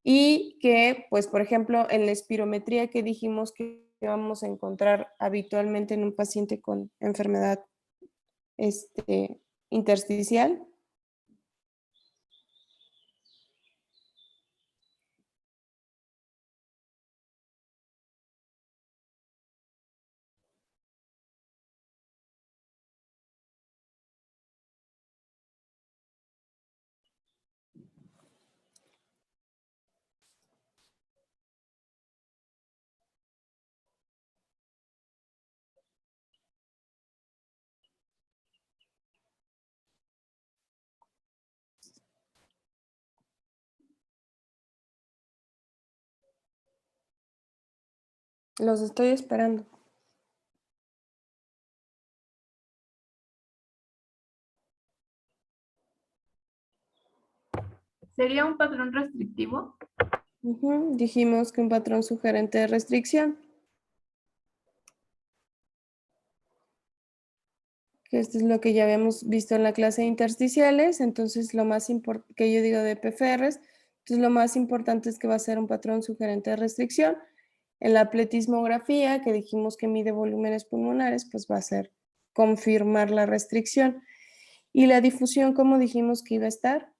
y que pues por ejemplo en la espirometría que dijimos que vamos a encontrar habitualmente en un paciente con enfermedad intersticial. Los estoy esperando. ¿Sería un patrón restrictivo? Dijimos que un patrón sugerente de restricción. Que esto es lo que ya habíamos visto en la clase de intersticiales. Entonces, lo más importante que yo digo de PFRs, entonces lo más importante es que va a ser un patrón sugerente de restricción. En la pletismografía, que dijimos que mide volúmenes pulmonares, pues va a ser confirmar la restricción. Y la difusión, ¿cómo dijimos que iba a estar?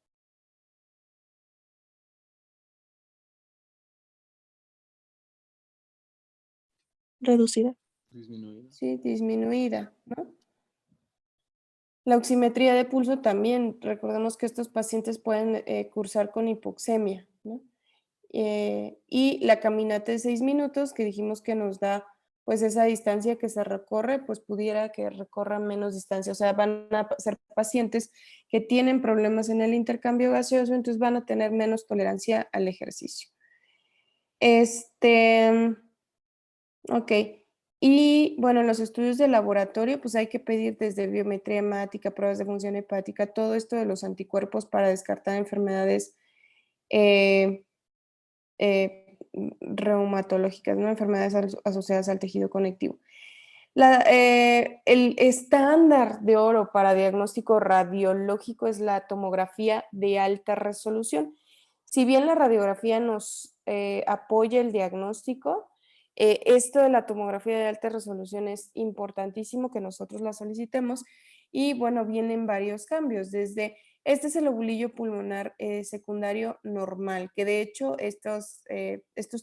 Reducida. Disminuida. Sí, disminuida, ¿no? La oximetría de pulso también, recordemos que estos pacientes pueden cursar con hipoxemia, ¿no? Y la caminata de 6 minutos, que dijimos que nos da pues esa distancia que se recorre, pues pudiera que recorra menos distancia, o sea, van a ser pacientes que tienen problemas en el intercambio gaseoso, entonces van a tener menos tolerancia al ejercicio. Ok. Y bueno, en los estudios de laboratorio, pues hay que pedir desde biometría hemática, pruebas de función hepática, todo esto de los anticuerpos para descartar enfermedades reumatológicas, ¿no? Enfermedades asociadas al tejido conectivo. El estándar de oro para diagnóstico radiológico es la tomografía de alta resolución. Si bien la radiografía nos apoya el diagnóstico, esto de la tomografía de alta resolución es importantísimo que nosotros la solicitemos y bueno, vienen varios cambios, desde este es el lobulillo pulmonar secundario normal, que de hecho estos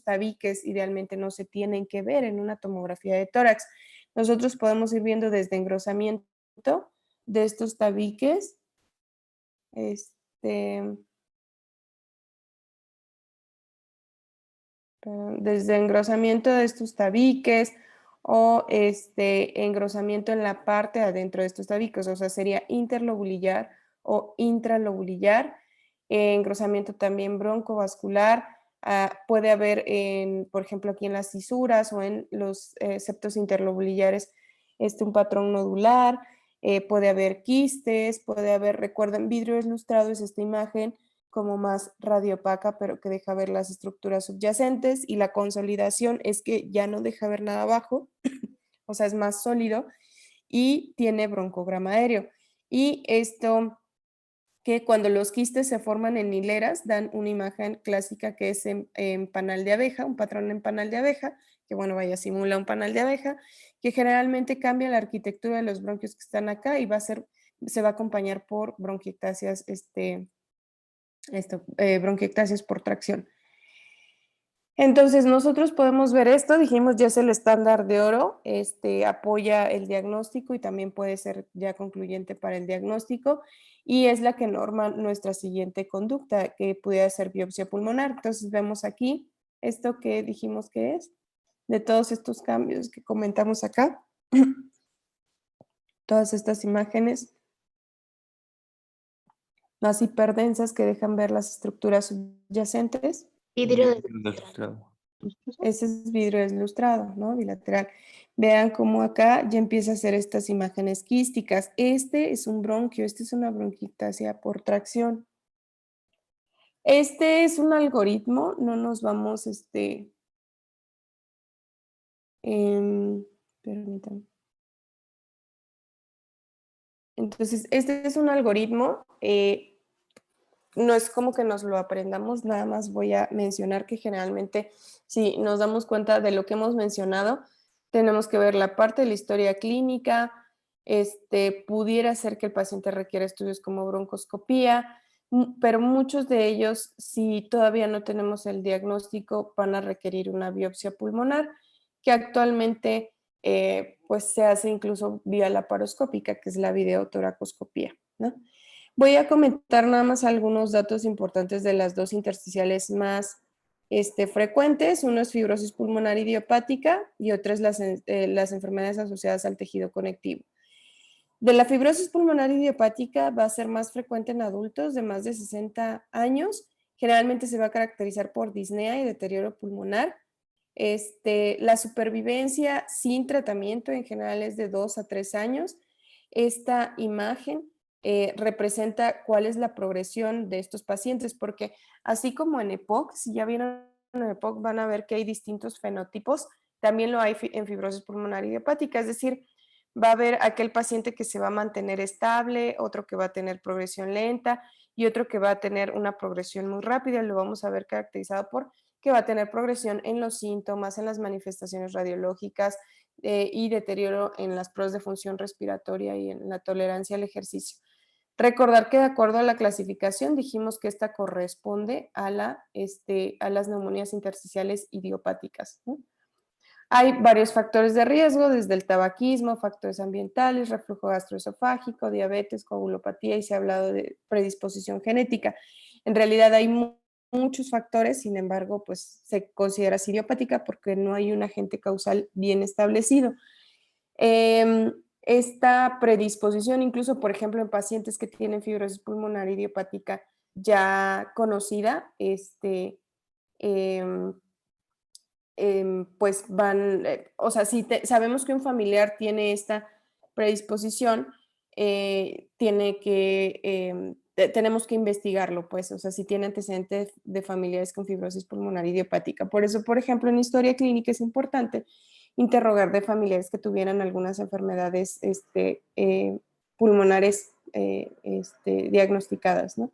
tabiques idealmente no se tienen que ver en una tomografía de tórax. Nosotros podemos ir viendo desde engrosamiento de estos tabiques, desde engrosamiento de estos tabiques o engrosamiento en la parte adentro de estos tabiques, o sea, sería interlobulillar o intralobulillar, engrosamiento también broncovascular, puede haber, por ejemplo, aquí en las cisuras o en los septos interlobulillares, un patrón nodular, puede haber quistes, puede haber, recuerden, vidrio deslustrado es esta imagen como más radiopaca, pero que deja ver las estructuras subyacentes, y la consolidación es que ya no deja ver nada abajo, o sea, es más sólido y tiene broncograma aéreo. Y esto, que cuando los quistes se forman en hileras, dan una imagen clásica que es en panal de abeja, un patrón en panal de abeja, que bueno, vaya, simula un panal de abeja, que generalmente cambia la arquitectura de los bronquios que están acá y se va a acompañar por bronquiectasias, bronquiectasias por tracción. Entonces, nosotros podemos ver esto, dijimos ya es el estándar de oro, apoya el diagnóstico y también puede ser ya concluyente para el diagnóstico, y es la que norma nuestra siguiente conducta, que pudiera ser biopsia pulmonar. Entonces, vemos aquí esto que dijimos que es, de todos estos cambios que comentamos acá, todas estas imágenes más hiperdensas que dejan ver las estructuras subyacentes. Vidrio Deslustrado. Ese es vidrio deslustrado, ¿no? Bilateral. Vean cómo acá ya empieza a hacer estas imágenes quísticas. Este es un bronquio, este es una bronquiectasia por tracción. Este es un algoritmo, no nos vamos, permítanme. Entonces, este es un algoritmo, no es como que nos lo aprendamos, nada más voy a mencionar que generalmente, si nos damos cuenta de lo que hemos mencionado, tenemos que ver la parte de la historia clínica, pudiera ser que el paciente requiera estudios como broncoscopía, pero muchos de ellos, si todavía no tenemos el diagnóstico, van a requerir una biopsia pulmonar, que actualmente pues se hace incluso vía laparoscópica, que es la videotoracoscopía, ¿no? Voy a comentar nada más algunos datos importantes de las dos intersticiales más frecuentes. Uno es fibrosis pulmonar idiopática y otra es las enfermedades asociadas al tejido conectivo. De la fibrosis pulmonar idiopática va a ser más frecuente en adultos de más de 60 años. Generalmente se va a caracterizar por disnea y deterioro pulmonar. La supervivencia sin tratamiento en general es de 2 a 3 años. Esta imagen representa cuál es la progresión de estos pacientes, porque así como en EPOC, si ya vieron en EPOC van a ver que hay distintos fenotipos, también lo hay en fibrosis pulmonar idiopática, es decir, va a haber aquel paciente que se va a mantener estable, otro que va a tener progresión lenta y otro que va a tener una progresión muy rápida, lo vamos a ver caracterizado por que va a tener progresión en los síntomas, en las manifestaciones radiológicas y deterioro en las pruebas de función respiratoria y en la tolerancia al ejercicio. Recordar que de acuerdo a la clasificación dijimos que esta corresponde a las neumonías intersticiales idiopáticas, ¿no? Hay varios factores de riesgo, desde el tabaquismo, factores ambientales, reflujo gastroesofágico, diabetes, coagulopatía, y se ha hablado de predisposición genética. En realidad hay muchos factores, sin embargo, pues se considera idiopática porque no hay un agente causal bien establecido. Esta predisposición, incluso por ejemplo en pacientes que tienen fibrosis pulmonar idiopática ya conocida, pues van, o sea, si sabemos que un familiar tiene esta predisposición, tenemos que investigarlo, pues, o sea, si tiene antecedentes de familiares con fibrosis pulmonar idiopática. Por eso, por ejemplo, en historia clínica es importante interrogar de familiares que tuvieran algunas enfermedades pulmonares diagnosticadas, ¿no?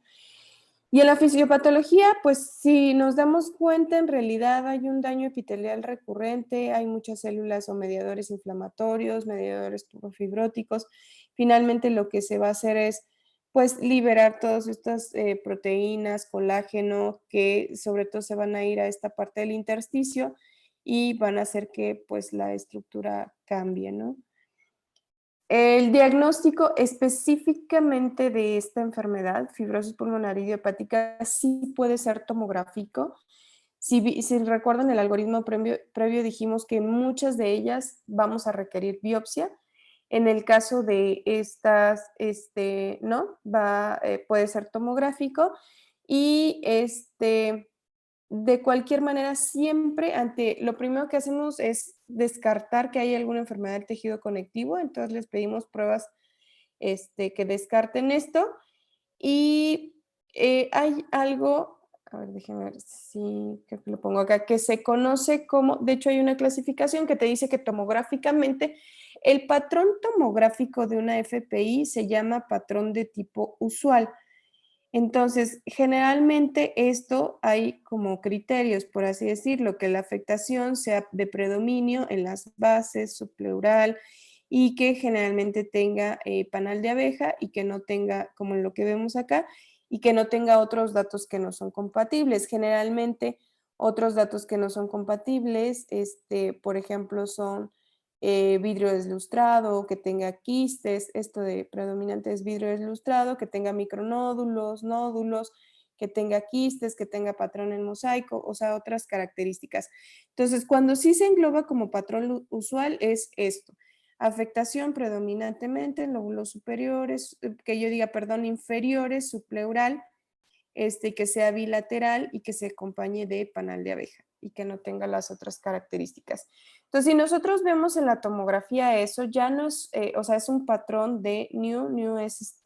Y en la fisiopatología, pues si nos damos cuenta, en realidad hay un daño epitelial recurrente, hay muchas células o mediadores inflamatorios, mediadores profibróticos. Finalmente lo que se va a hacer es pues liberar todas estas proteínas, colágeno, que sobre todo se van a ir a esta parte del intersticio y van a hacer que pues la estructura cambie, ¿no? El diagnóstico específicamente de esta enfermedad, fibrosis pulmonar idiopática, sí puede ser tomográfico. Si recuerdan el algoritmo previo dijimos que muchas de ellas vamos a requerir biopsia. En el caso de estas, no, puede ser tomográfico y de cualquier manera, siempre lo primero que hacemos es descartar que hay alguna enfermedad del tejido conectivo, entonces les pedimos pruebas que descarten esto. Y hay algo, a ver, déjenme ver si creo que lo pongo acá, que se conoce como, de hecho hay una clasificación que te dice que tomográficamente, el patrón tomográfico de una FPI se llama patrón de tipo usual. Entonces, generalmente esto hay como criterios, por así decirlo, que la afectación sea de predominio en las bases, subpleural, y que generalmente tenga panal de abeja y que no tenga, como lo que vemos acá, y que no tenga otros datos que no son compatibles. Generalmente, otros datos que no son compatibles, por ejemplo, son vidrio deslustrado, que tenga quistes, esto de predominante es vidrio deslustrado, que tenga micronódulos, nódulos, que tenga quistes, que tenga patrón en mosaico, o sea, otras características. Entonces, cuando sí se engloba como patrón usual es esto: afectación predominantemente en lóbulos superiores, que yo diga, perdón, inferiores, subpleural, que sea bilateral y que se acompañe de panal de abeja y que no tenga las otras características. Entonces, si nosotros vemos en la tomografía eso, ya no es, o sea, es un patrón de new es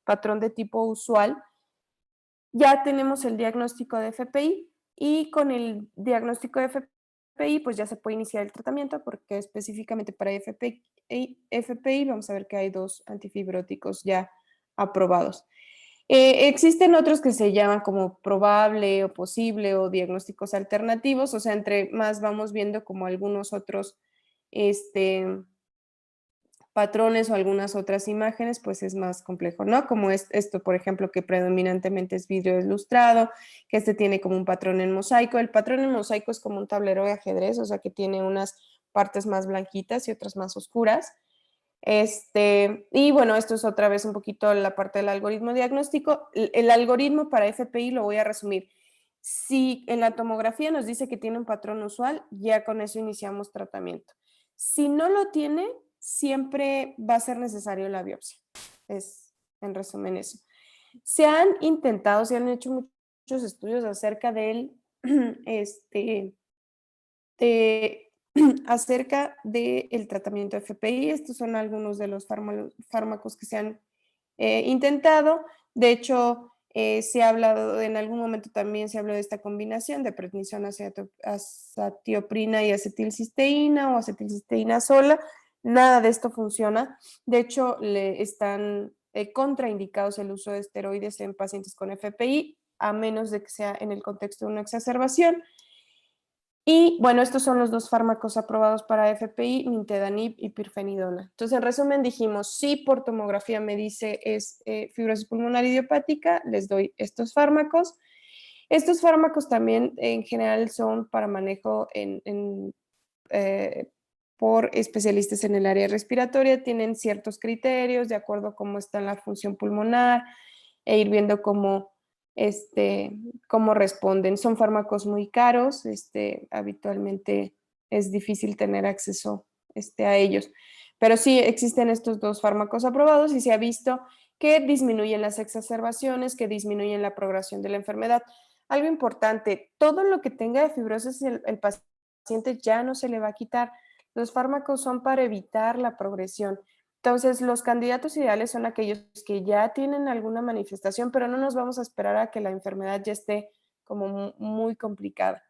patrón de tipo usual. Ya tenemos el diagnóstico de FPI y con el diagnóstico de FPI, pues ya se puede iniciar el tratamiento, porque específicamente para FPI vamos a ver que hay 2 antifibróticos ya aprobados. Existen otros que se llaman como probable o posible o diagnósticos alternativos, o sea, entre más vamos viendo como algunos otros patrones o algunas otras imágenes, pues es más complejo, ¿no? Como es esto, por ejemplo, que predominantemente es vidrio deslustrado, que tiene como un patrón en mosaico. El patrón en mosaico es como un tablero de ajedrez, o sea, que tiene unas partes más blanquitas y otras más oscuras. Y bueno, esto es otra vez un poquito la parte del algoritmo diagnóstico. El algoritmo para FPI lo voy a resumir. Si en la tomografía nos dice que tiene un patrón usual, ya con eso iniciamos tratamiento. Si no lo tiene, siempre va a ser necesario la biopsia. Es en resumen eso. Se han intentado, se han hecho muchos estudios acerca del acerca del tratamiento FPI. Estos son algunos de los fármacos que se han intentado. De hecho, se ha hablado, en algún momento también se habló de esta combinación de prednisona, azatioprina y acetilcisteína o acetilcisteína sola. Nada de esto funciona. De hecho, le están contraindicados el uso de esteroides en pacientes con FPI, a menos de que sea en el contexto de una exacerbación. Y bueno, estos son los 2 fármacos aprobados para FPI, nintedanib y pirfenidona. Entonces, en resumen, dijimos, si por tomografía me dice es fibrosis pulmonar idiopática, les doy estos fármacos. Estos fármacos también en general son para manejo por especialistas en el área respiratoria, tienen ciertos criterios de acuerdo a cómo está la función pulmonar e ir viendo cómo responden. Son fármacos muy caros, habitualmente es difícil tener acceso a ellos. Pero sí existen estos 2 fármacos aprobados y se ha visto que disminuyen las exacerbaciones, que disminuyen la progresión de la enfermedad. Algo importante, todo lo que tenga de fibrosis el paciente ya no se le va a quitar. Los fármacos son para evitar la progresión. Entonces, los candidatos ideales son aquellos que ya tienen alguna manifestación, pero no nos vamos a esperar a que la enfermedad ya esté como muy complicada.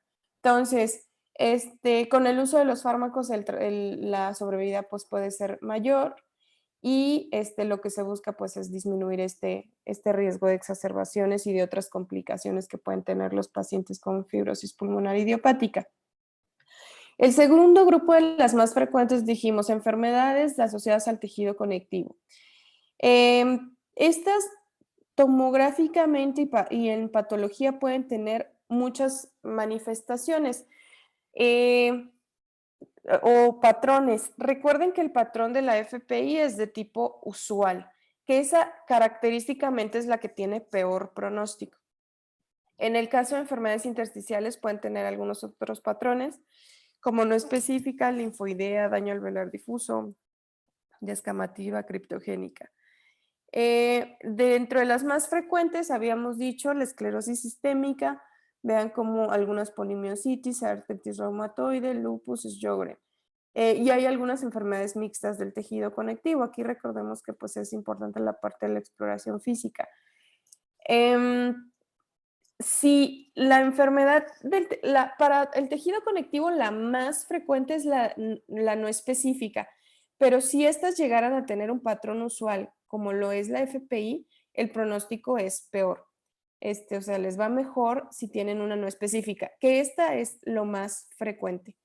Entonces, con el uso de los fármacos, la sobrevida pues, puede ser mayor y lo que se busca pues, es disminuir este riesgo de exacerbaciones y de otras complicaciones que pueden tener los pacientes con fibrosis pulmonar idiopática. El segundo grupo de las más frecuentes, dijimos, enfermedades asociadas al tejido conectivo. Estas tomográficamente y en patología pueden tener muchas manifestaciones o patrones. Recuerden que el patrón de la FPI es de tipo usual, que esa característicamente es la que tiene peor pronóstico. En el caso de enfermedades intersticiales pueden tener algunos otros patrones, como no específica, linfoidea, daño alveolar difuso, descamativa, criptogénica. Dentro de las más frecuentes, habíamos dicho, la esclerosis sistémica, Vean como algunas polimiositis, artritis reumatoide, lupus, Sjögren. Y hay algunas enfermedades mixtas del tejido conectivo. Aquí recordemos que pues es importante la parte de la exploración física. Si la enfermedad, para el tejido conectivo la más frecuente es la no específica, pero si estas llegaran a tener un patrón usual, como lo es la FPI, el pronóstico es peor. O sea, les va mejor si tienen una no específica, que esta es lo más frecuente.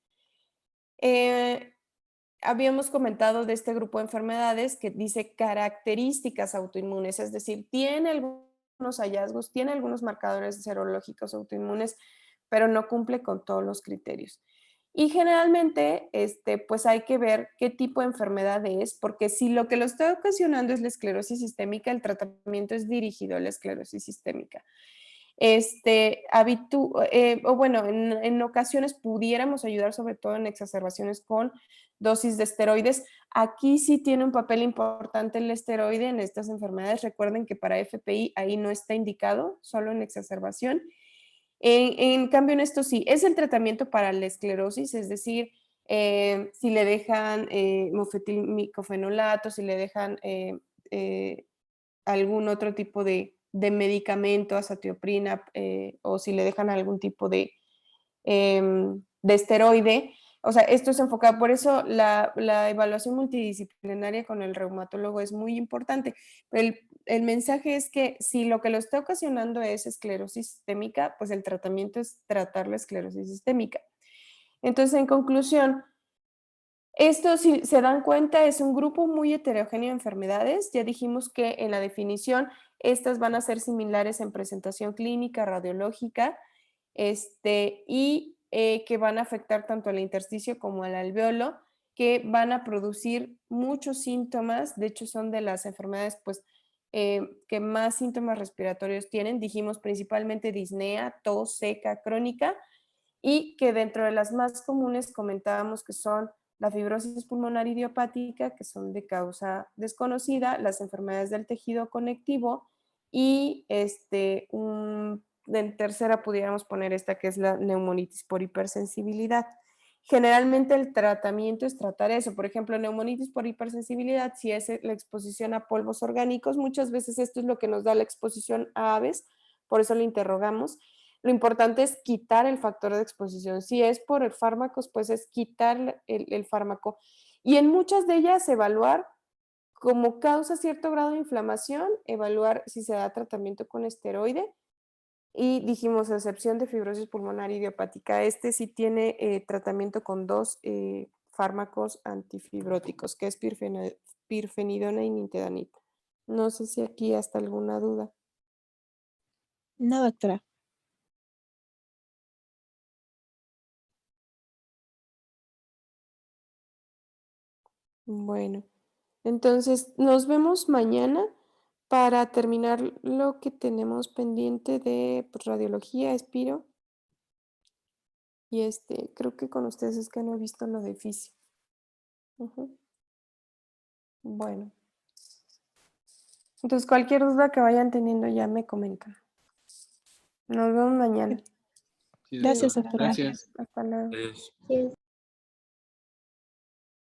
Habíamos comentado de este grupo de enfermedades que dice características autoinmunes, es decir, tiene algunos hallazgos, tiene algunos marcadores serológicos autoinmunes, pero no cumple con todos los criterios. Y generalmente, pues hay que ver qué tipo de enfermedad es, porque si lo que lo está ocasionando es la esclerosis sistémica, el tratamiento es dirigido a la esclerosis sistémica. En ocasiones pudiéramos ayudar sobre todo en exacerbaciones con dosis de esteroides. Aquí sí tiene un papel importante el esteroide en estas enfermedades. Recuerden que para FPI ahí no está indicado, solo en exacerbación. En cambio, en esto sí, es el tratamiento para la esclerosis, es decir, si le dejan mofetilmicofenolato, si le dejan algún otro tipo de medicamento, azatioprina, o si le dejan algún tipo de esteroide. O sea, esto es enfocado, por eso la evaluación multidisciplinaria con el reumatólogo es muy importante. El mensaje es que si lo que lo está ocasionando es esclerosis sistémica, pues el tratamiento es tratar la esclerosis sistémica. Entonces, en conclusión, esto, si se dan cuenta, es un grupo muy heterogéneo de enfermedades. Ya dijimos que en la definición estas van a ser similares en presentación clínica, radiológica, y que van a afectar tanto al intersticio como al alveolo, que van a producir muchos síntomas. De hecho, son de las enfermedades pues, que más síntomas respiratorios tienen. Dijimos principalmente disnea, tos seca crónica, y que dentro de las más comunes comentábamos que son la fibrosis pulmonar idiopática, que son de causa desconocida, las enfermedades del tejido conectivo y en tercera pudiéramos poner esta que es la neumonitis por hipersensibilidad. Generalmente el tratamiento es tratar eso. Por ejemplo, neumonitis por hipersensibilidad, si es la exposición a polvos orgánicos, muchas veces esto es lo que nos da la exposición a aves, por eso lo interrogamos. Lo importante es quitar el factor de exposición. Si es por fármacos, pues es quitar el fármaco. Y en muchas de ellas evaluar como causa cierto grado de inflamación, evaluar si se da tratamiento con esteroide. Y dijimos, a excepción de fibrosis pulmonar idiopática, sí tiene tratamiento con 2 fármacos antifibróticos, que es pirfenidona y nintedanib. No sé si aquí hasta alguna duda. No, doctora. Bueno, entonces nos vemos mañana para terminar lo que tenemos pendiente de pues, radiología, Espiro. Y creo que con ustedes es que no he visto lo de fisio. Bueno. Entonces cualquier duda que vayan teniendo ya me comentan. Nos vemos mañana. Gracias, doctora. Hasta luego. Sí.